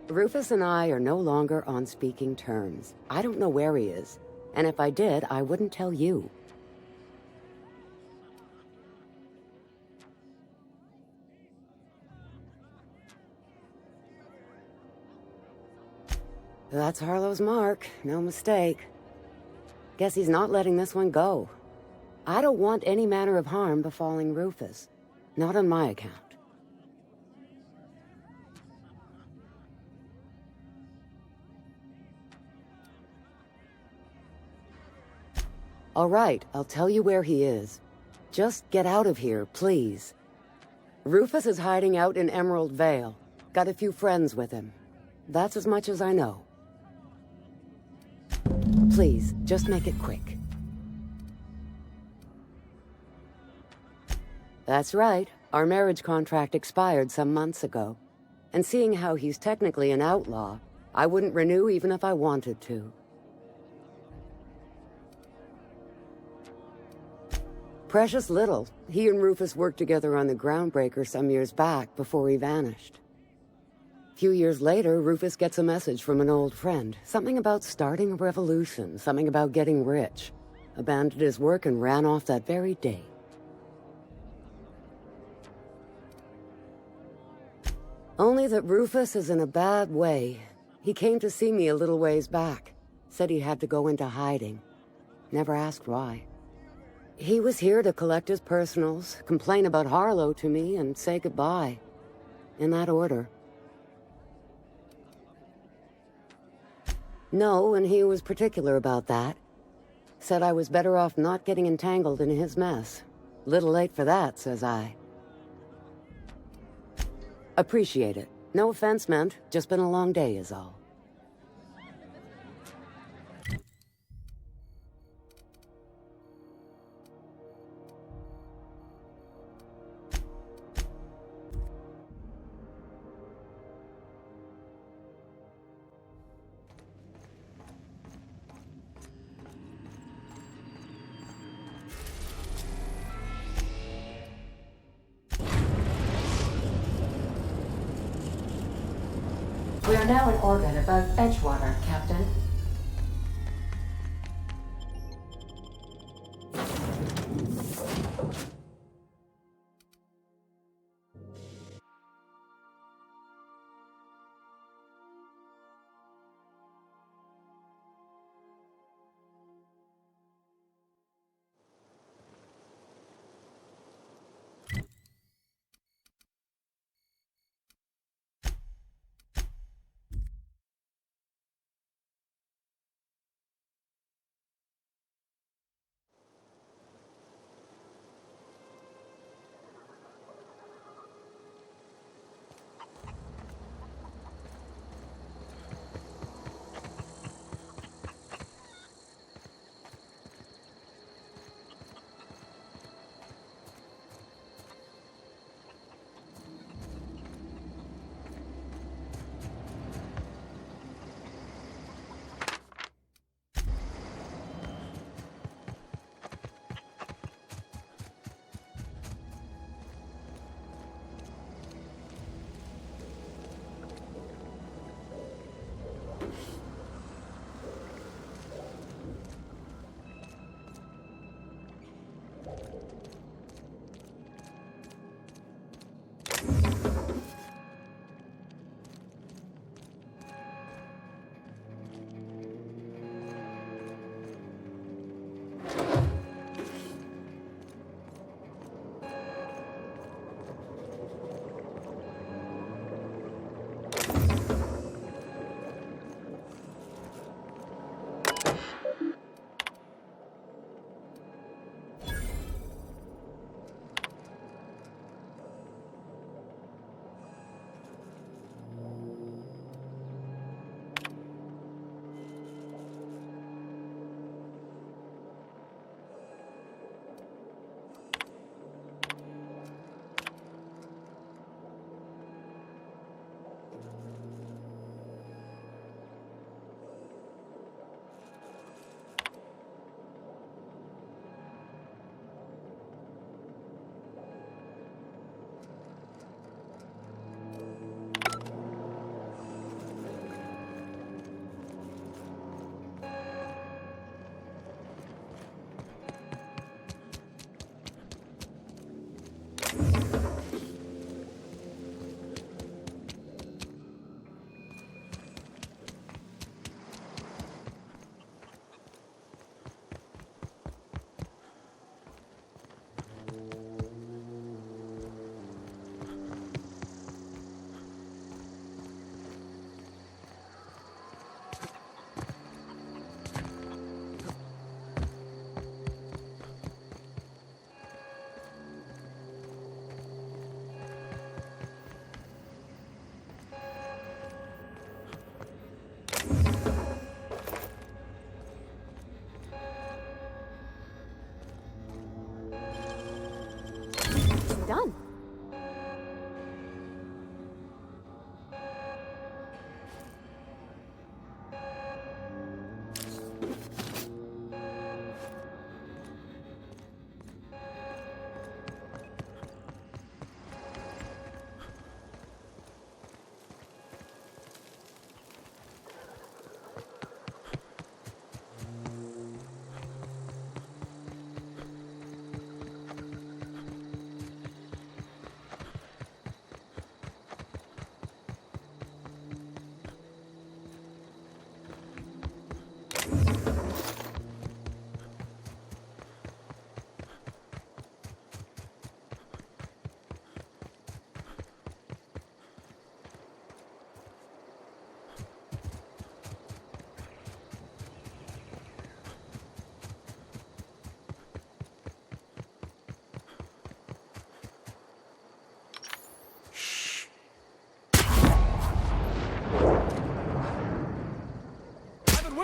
Rufus and I are no longer on speaking terms. I don't know where he is, and if I did, I wouldn't tell you. That's Harlow's mark, no mistake. Guess he's not letting this one go. I don't want any manner of harm befalling Rufus. Not on my account. All right, I'll tell you where he is. Just get out of here, please. Rufus is hiding out in Emerald Vale. Got a few friends with him. That's as much as I know. Please, just make it quick. That's right. Our marriage contract expired some months ago. And seeing how he's technically an outlaw, I wouldn't renew even if I wanted to. Precious little. He and Rufus worked together on the Groundbreaker some years back before he vanished. A few years later, Rufus gets a message from an old friend. Something about starting a revolution, something about getting rich. Abandoned his work and ran off that very day. Only that Rufus is in a bad way. He came to see me a little ways back. Said he had to go into hiding. Never asked why. He was here to collect his personals, complain about Harlow to me, and say goodbye. In that order. No, and he was particular about that. Said I was better off not getting entangled in his mess. Little late for that, says I. Appreciate it. No offense meant, just been a long day is all.
We are now in orbit above Edgewater, Captain.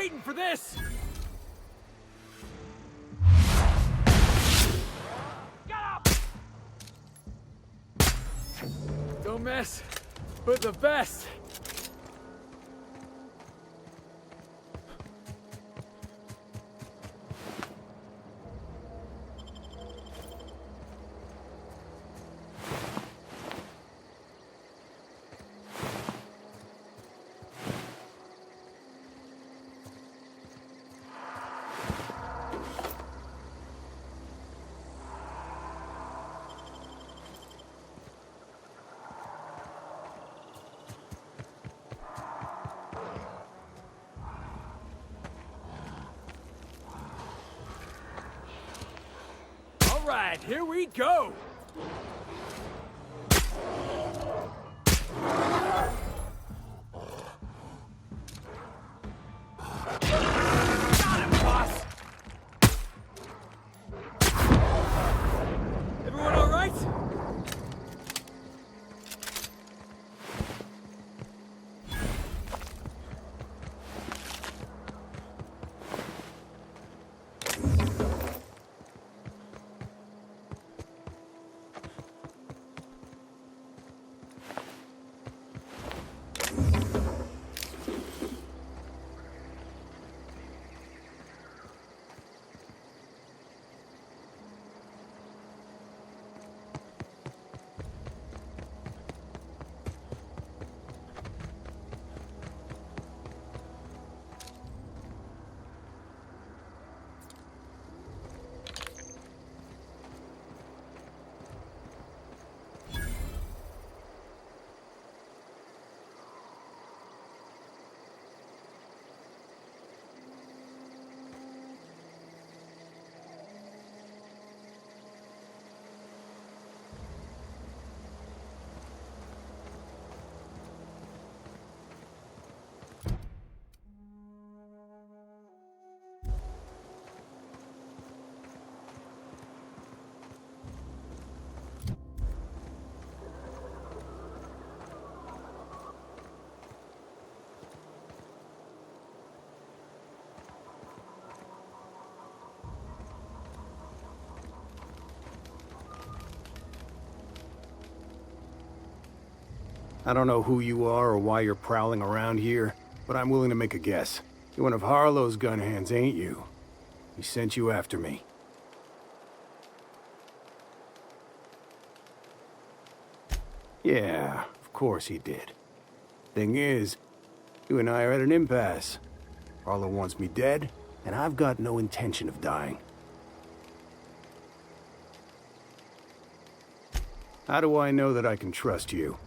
waiting for this! Don't mess with the best. All right, here we go. Got him, boss. Everyone all right?
I don't know who you are or why you're prowling around here, but I'm willing to make a guess. You're one of Harlow's gun hands, ain't you? He sent you after me. Yeah, of course he did. Thing is, you and I are at an impasse. Harlow wants me dead, and I've got no intention of dying. How do I know that I can trust you?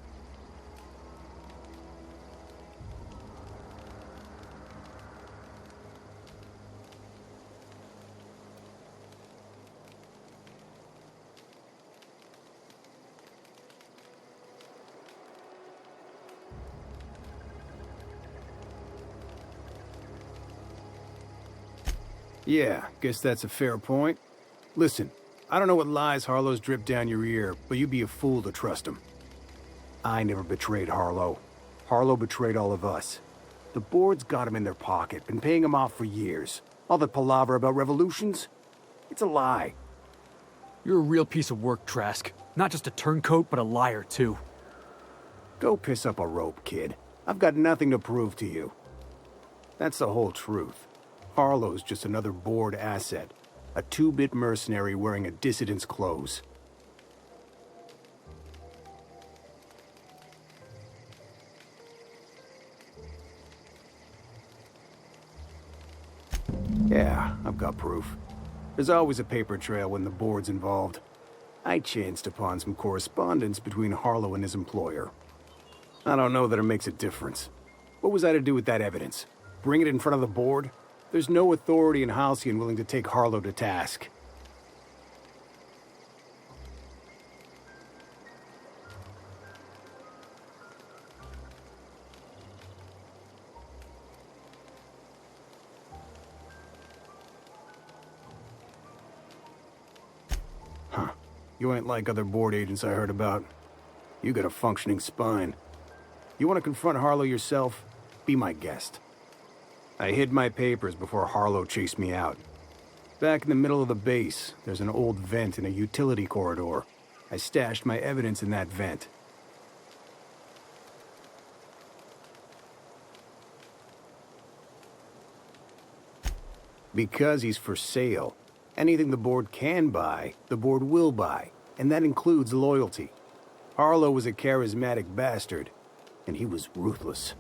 Yeah, guess that's a fair point. Listen, I don't know what lies Harlow's dripped down your ear, but you'd be a fool to trust him. I never betrayed Harlow. Harlow betrayed all of us. The board's got him in their pocket, been paying him off for years. All that palaver about revolutions? It's a lie.
You're a real piece of work, Trask. Not just a turncoat, but a liar, too.
Go piss up a rope, kid. I've got nothing to prove to you. That's the whole truth. Harlow's just another board asset. A 2-bit mercenary wearing a dissident's clothes. Yeah, I've got proof. There's always a paper trail when the board's involved. I chanced upon some correspondence between Harlow and his employer. I don't know that it makes a difference. What was I to do with that evidence? Bring it in front of the board? There's no authority in Halcyon willing to take Harlow to task. Huh. You ain't like other board agents I heard about. You got a functioning spine. You want to confront Harlow yourself? Be my guest. I hid my papers before Harlow chased me out. Back in the middle of the base, there's an old vent in a utility corridor. I stashed my evidence in that vent. Because he's for sale. Anything the board can buy, the board will buy, and that includes loyalty. Harlow was a charismatic bastard, and he was ruthless.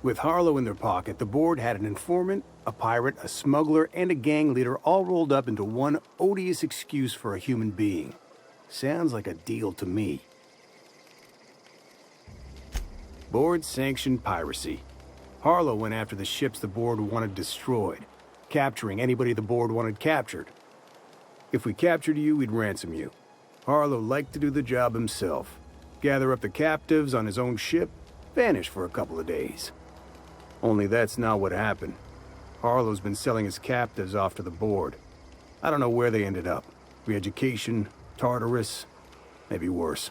With Harlow in their pocket, the board had an informant, a pirate, a smuggler, and a gang leader all rolled up into one odious excuse for a human being. Sounds like a deal to me. Board sanctioned piracy. Harlow went after the ships the board wanted destroyed, capturing anybody the board wanted captured. If we captured you, we'd ransom you. Harlow liked to do the job himself. Gather up the captives on his own ship, vanish for a couple of days. Only that's not what happened. Harlow's been selling his captives off to the board. I don't know where they ended up. Re-education, Tartarus, maybe worse.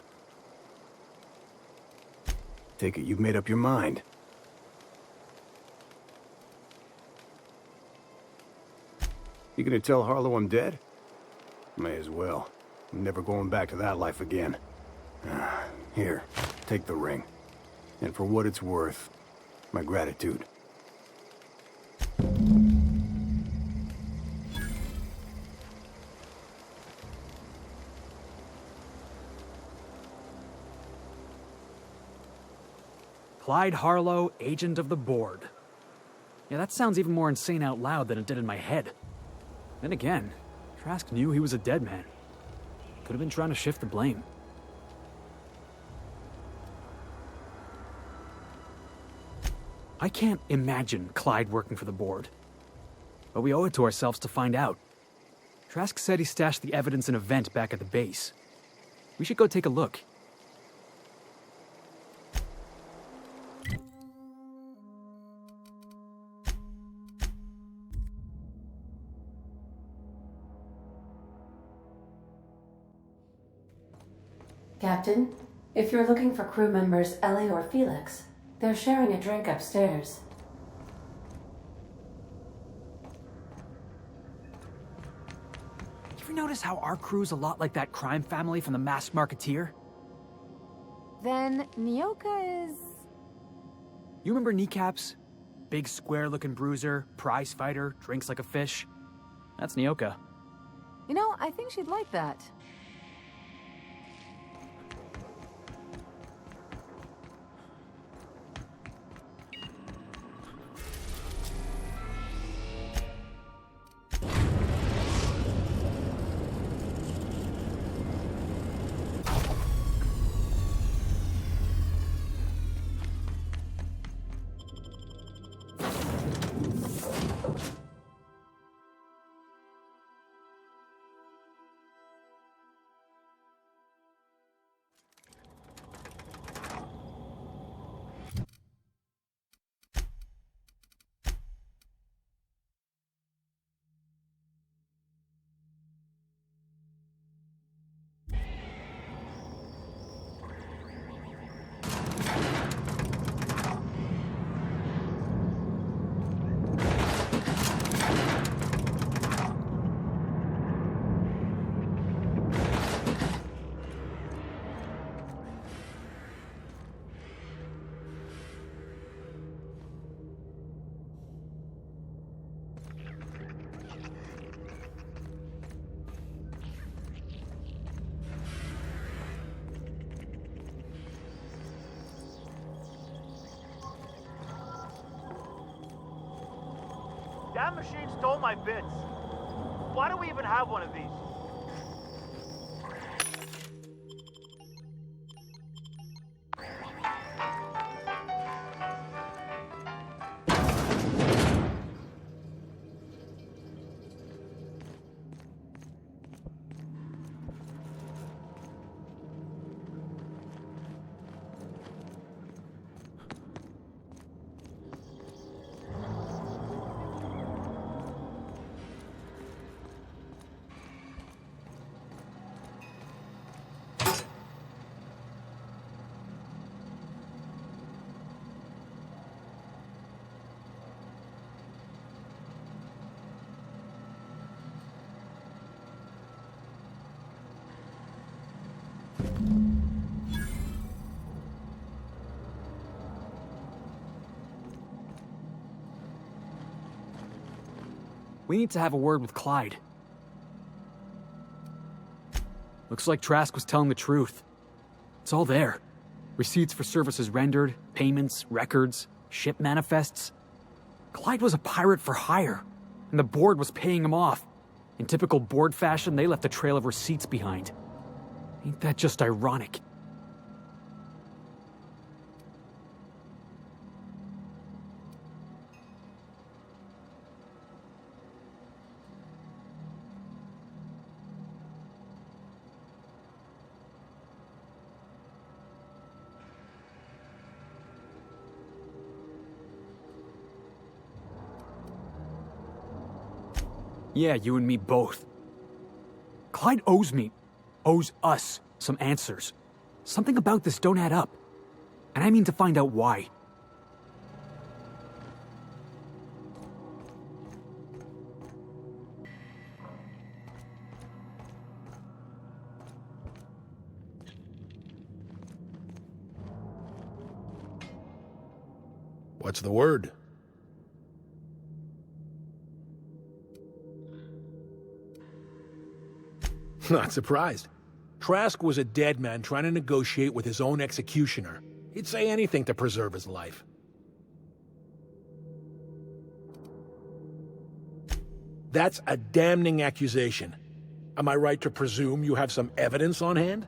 Take it you've made up your mind. You gonna tell Harlow I'm dead? May as well. I'm never going back to that life again. Here, take the ring. And for what it's worth, my gratitude.
Clyde Harlow, agent of the board. Yeah, that sounds even more insane out loud than it did in my head. Then again, Trask knew he was a dead man. Could have been trying to shift the blame. I can't imagine Clyde working for the board. But we owe it to ourselves to find out. Trask said he stashed the evidence in a vent back at the base. We should go take a look.
Captain, if you're looking for crew members Ellie or Felix, they're sharing a drink upstairs.
You ever notice how our crew's a lot like that crime family from The Masked Marketeer?
Then Nyoka is...
You remember Kneecaps? Big square-looking bruiser, prize fighter, drinks like a fish. That's Nyoka.
You know, I think she'd like that.
That machine stole my bits. Why do we even have one of these?
We need to have a word with Clyde. Looks like Trask was telling the truth. It's all there. Receipts for services rendered, payments, records, ship manifests. Clyde was a pirate for hire, and the board was paying him off. In typical board fashion, they left a trail of receipts behind. Ain't that just ironic? Yeah, you and me both. Clyde owes us, some answers. Something about this don't add up. And I mean to find out why.
What's the word? Not surprised. Trask was a dead man trying to negotiate with his own executioner. He'd say anything to preserve his life. That's a damning accusation. Am I right to presume you have some evidence on hand?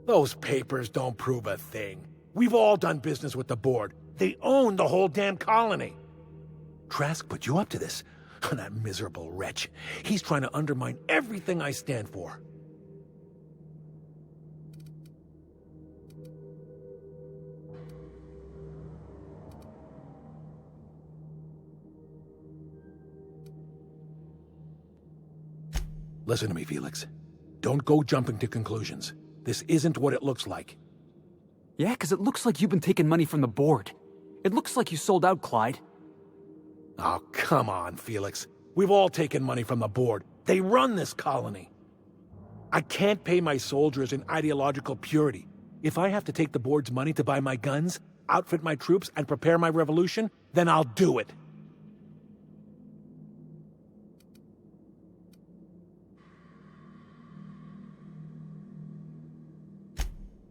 Those papers don't prove a thing. We've all done business with the board. They own the whole damn colony. Trask put you up to this. That miserable wretch. He's trying to undermine everything I stand for. Listen to me, Felix. Don't go jumping to conclusions. This isn't what it looks like.
Yeah, because it looks like you've been taking money from the board. It looks like you sold out, Clyde.
Oh, come on, Felix. We've all taken money from the board. They run this colony. I can't pay my soldiers in ideological purity. If I have to take the board's money to buy my guns, outfit my troops, and prepare my revolution, then I'll do it.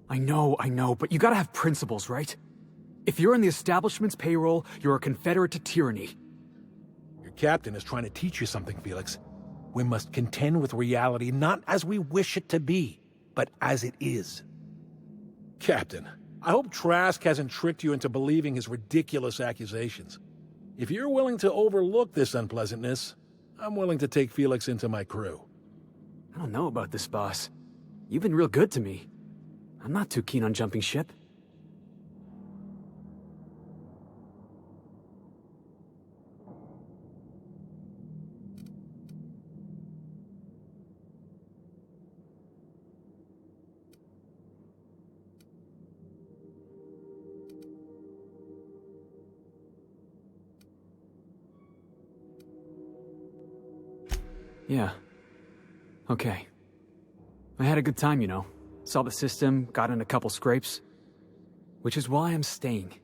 I know, but you gotta have principles, right? If you're on the establishment's payroll, you're a confederate to tyranny.
Your captain is trying to teach you something, Felix. We must contend with reality not as we wish it to be, but as it is. Captain, I hope Trask hasn't tricked you into believing his ridiculous accusations. If you're willing to overlook this unpleasantness, I'm willing to take Felix into my crew.
I don't know about this, boss. You've been real good to me. I'm not too keen on jumping ship. Yeah. Okay. I had a good time, you know. Saw the system, got in a couple scrapes. Which is why I'm staying.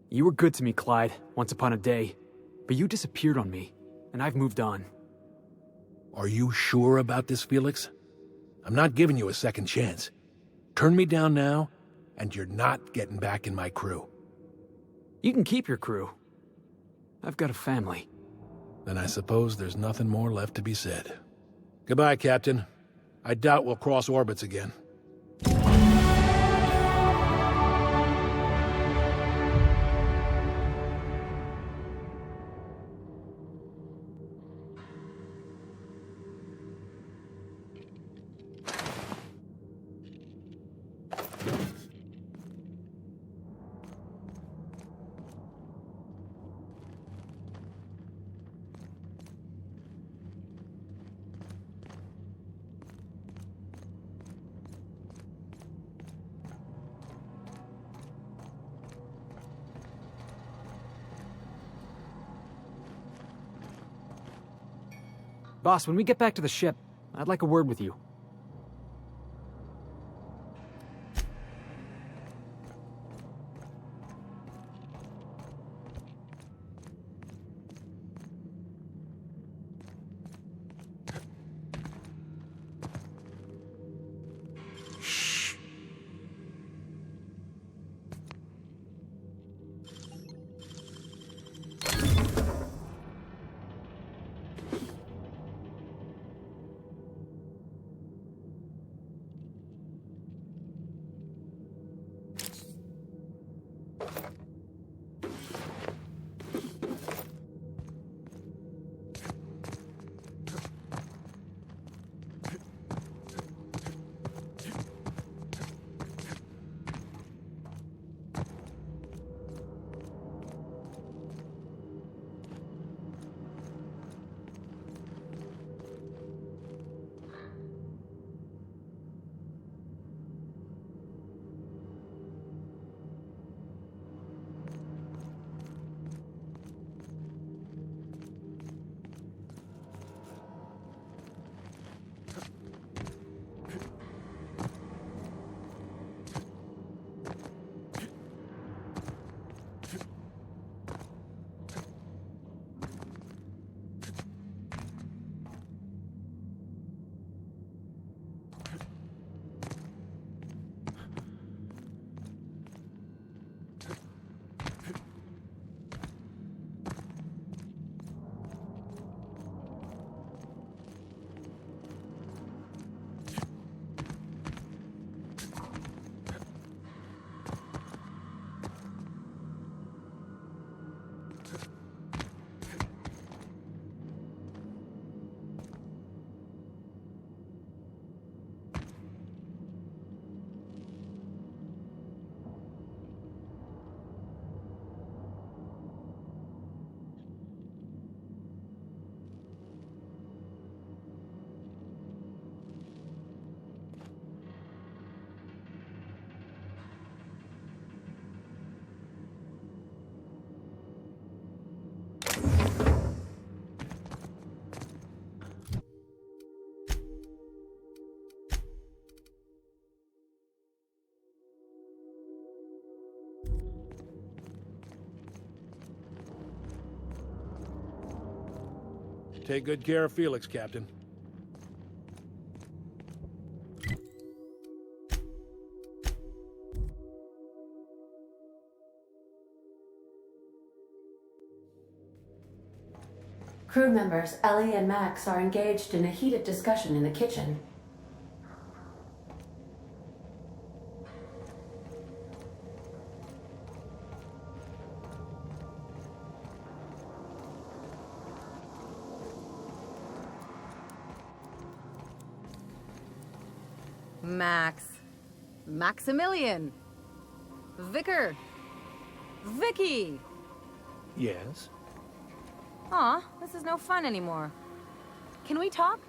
You were good to me, Clyde, once upon a day. But you disappeared on me, and I've moved on.
Are you sure about this, Felix? I'm not giving you a second chance. Turn me down now, and you're not getting back in my crew.
You can keep your crew. I've got a family.
Then I suppose there's nothing more left to be said. Goodbye, Captain. I doubt we'll cross orbits again.
Boss, when we get back to the ship, I'd like a word with you.
Take good care of Felix, Captain.
Crew members Ellie and Max are engaged in a heated discussion in the kitchen.
Max. Maximilian. Vicar. Vicky.
Yes?
Aw, this is no fun anymore. Can we talk?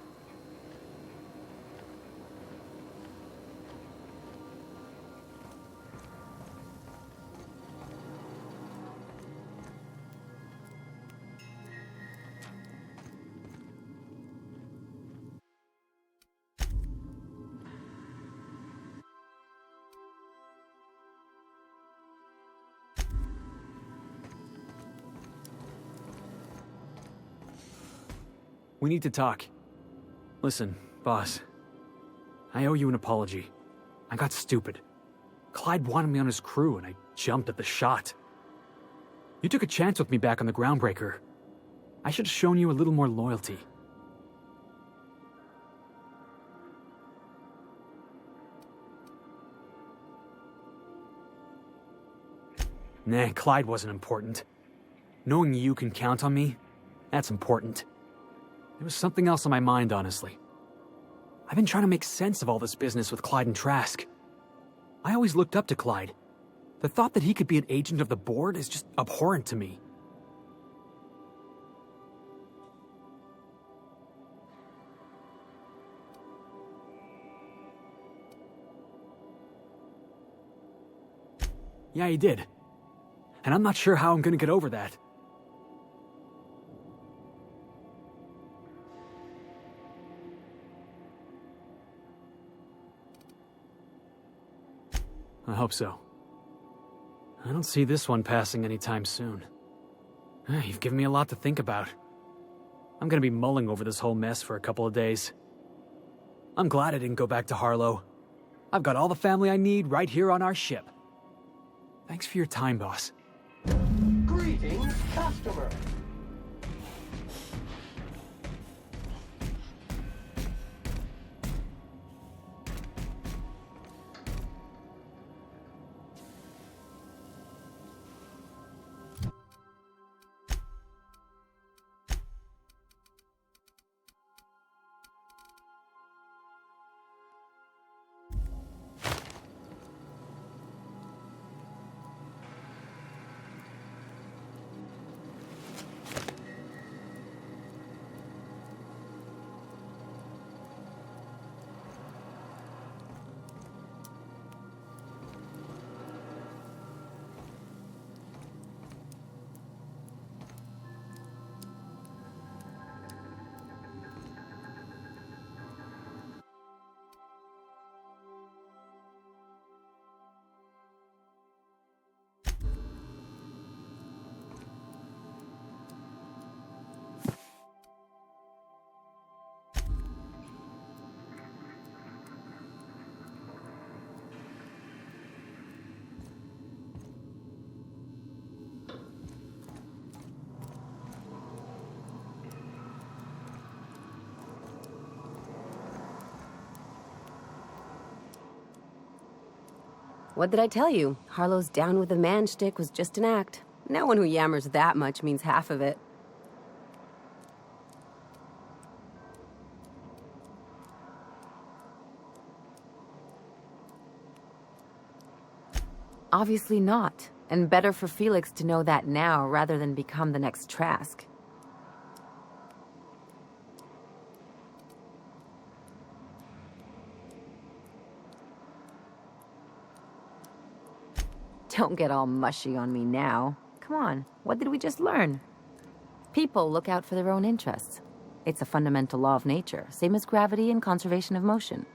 We need to talk. Listen, boss. I owe you an apology. I got stupid. Clyde wanted me on his crew, and I jumped at the shot. You took a chance with me back on the Groundbreaker. I should have shown you a little more loyalty. Nah, Clyde wasn't important. Knowing you can count on me, that's important. There was something else on my mind, honestly. I've been trying to make sense of all this business with Clyde and Trask. I always looked up to Clyde. The thought that he could be an agent of the board is just abhorrent to me. Yeah, he did. And I'm not sure how I'm gonna get over that. I hope so. I don't see this one passing anytime soon. You've given me a lot to think about. I'm gonna be mulling over this whole mess for a couple of days. I'm glad I didn't go back to Harlow. I've got all the family I need right here on our ship. Thanks for your time, boss.
Greetings, customer.
What did I tell you? Harlow's down with the man shtick was just an act. No one who yammers that much means half of it. Obviously not. And better for Felix to know that now rather than become the next Trask. Don't get all mushy on me now. Come on, what did we just learn? People look out for their own interests. It's a fundamental law of nature, same as gravity and conservation of motion.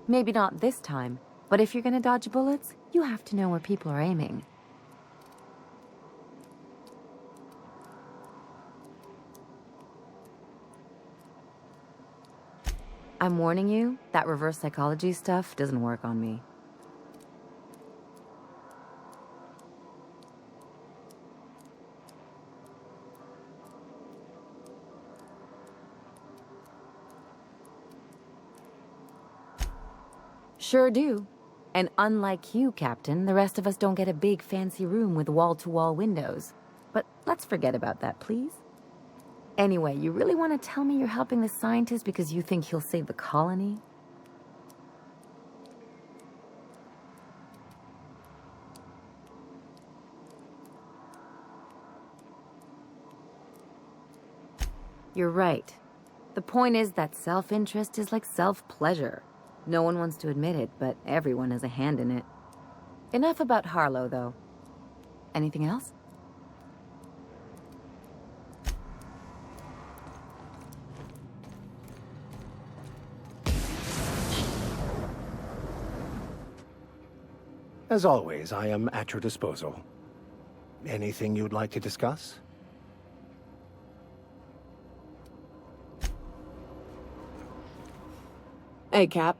Maybe not this time, but if you're gonna dodge bullets, you have to know where people are aiming. I'm warning you, that reverse psychology stuff doesn't work on me. Sure do. And unlike you, Captain, the rest of us don't get a big fancy room with wall-to-wall windows. But let's forget about that, please. Anyway, you really want to tell me you're helping the scientist because you think he'll save the colony? You're right. The point is that self-interest is like self-pleasure. No one wants to admit it, but everyone has a hand in it. Enough about Harlow, though. Anything else?
As always, I am at your disposal. Anything you'd like to discuss?
Hey, Cap.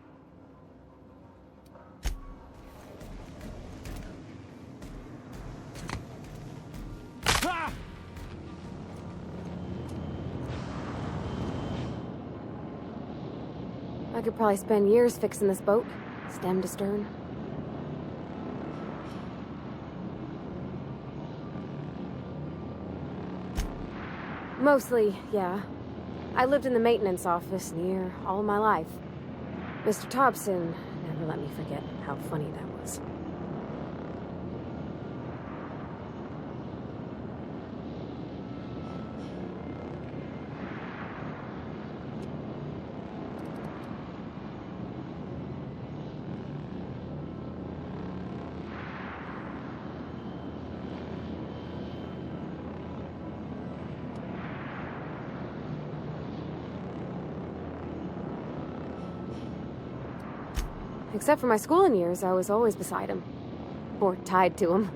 could probably spend years fixing this boat, stem to stern. Mostly, yeah. I lived in the maintenance office near all my life. Mr. Thompson never let me forget how funny that was. Except for my schooling years, I was always beside him. Or tied to him.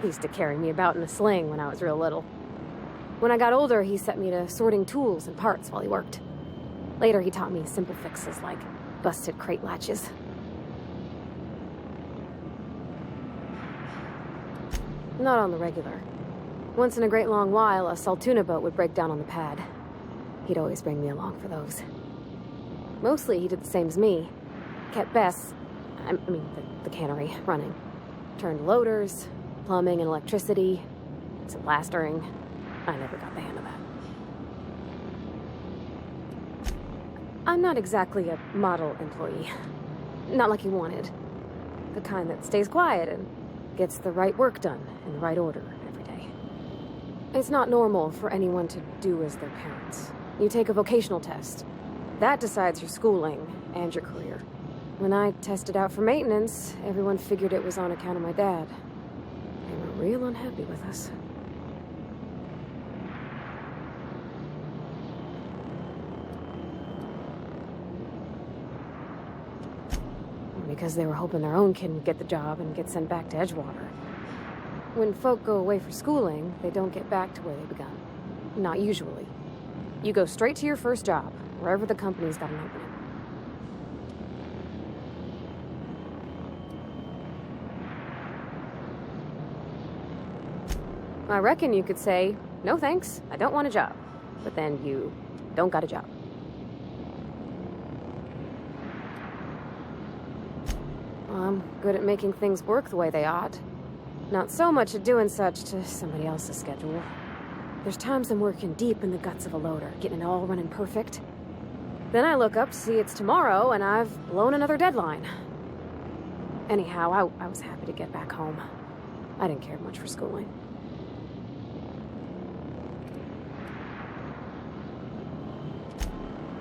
He used to carry me about in a sling when I was real little. When I got older, he set me to sorting tools and parts while he worked. Later, he taught me simple fixes like busted crate latches. Not on the regular. Once in a great long while, a Saltuna boat would break down on the pad. He'd always bring me along for those. Mostly, he did the same as me. Kept Bess, the cannery, running. Turned loaders, plumbing and electricity, some plastering. I never got the hang of that. I'm not exactly a model employee. Not like you wanted. The kind that stays quiet and gets the right work done in the right order every day. It's not normal for anyone to do as their parents. You take a vocational test. That decides your schooling and your career. When I tested out for maintenance, everyone figured it was on account of my dad. They were real unhappy with us. Because they were hoping their own kid would get the job and get sent back to Edgewater. When folk go away for schooling, they don't get back to where they begun. Not usually. You go straight to your first job, wherever the company's got an opening. I reckon you could say, no thanks, I don't want a job. But then you don't got a job. Well, I'm good at making things work the way they ought. Not so much at doing such to somebody else's schedule. There's times I'm working deep in the guts of a loader, getting it all running perfect. Then I look up, see it's tomorrow, and I've blown another deadline. Anyhow, I was happy to get back home. I didn't care much for schooling.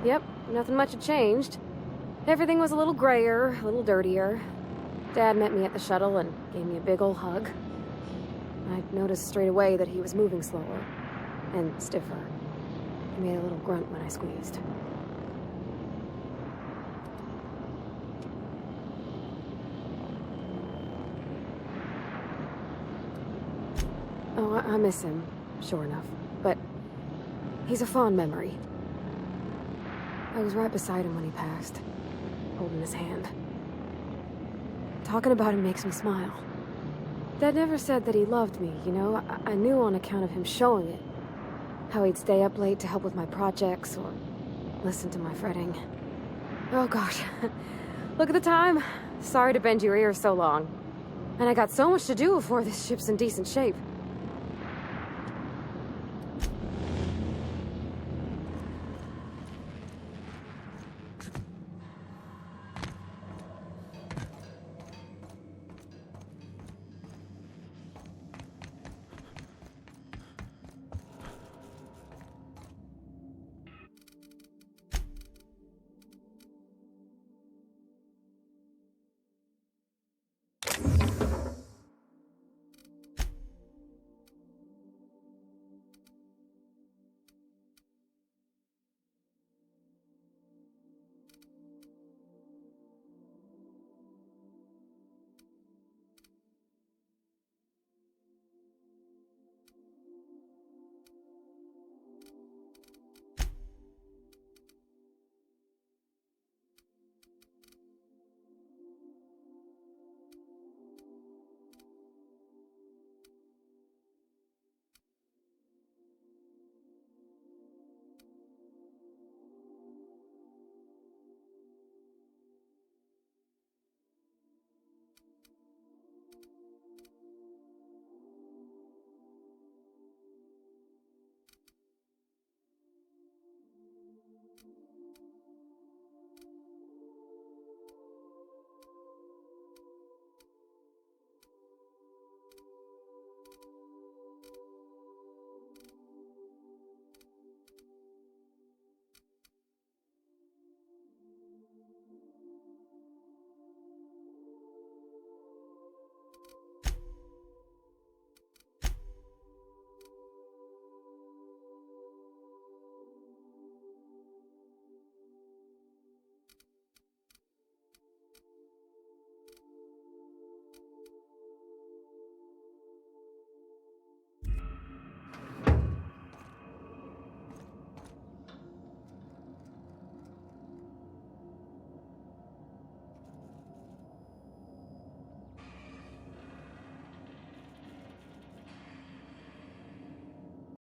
Yep, nothing much had changed. Everything was a little grayer, a little dirtier. Dad met me at the shuttle and gave me a big ol' hug. I noticed straight away that he was moving slower and stiffer. He made a little grunt when I squeezed. Oh, I miss him, sure enough. But he's a fond memory. I was right beside him when he passed, holding his hand. Talking about him makes me smile. Dad never said that he loved me, you know? I knew on account of him showing it. How he'd stay up late to help with my projects or listen to my fretting. Oh gosh, look at the time. Sorry to bend your ears so long. And I got so much to do before this ship's in decent shape.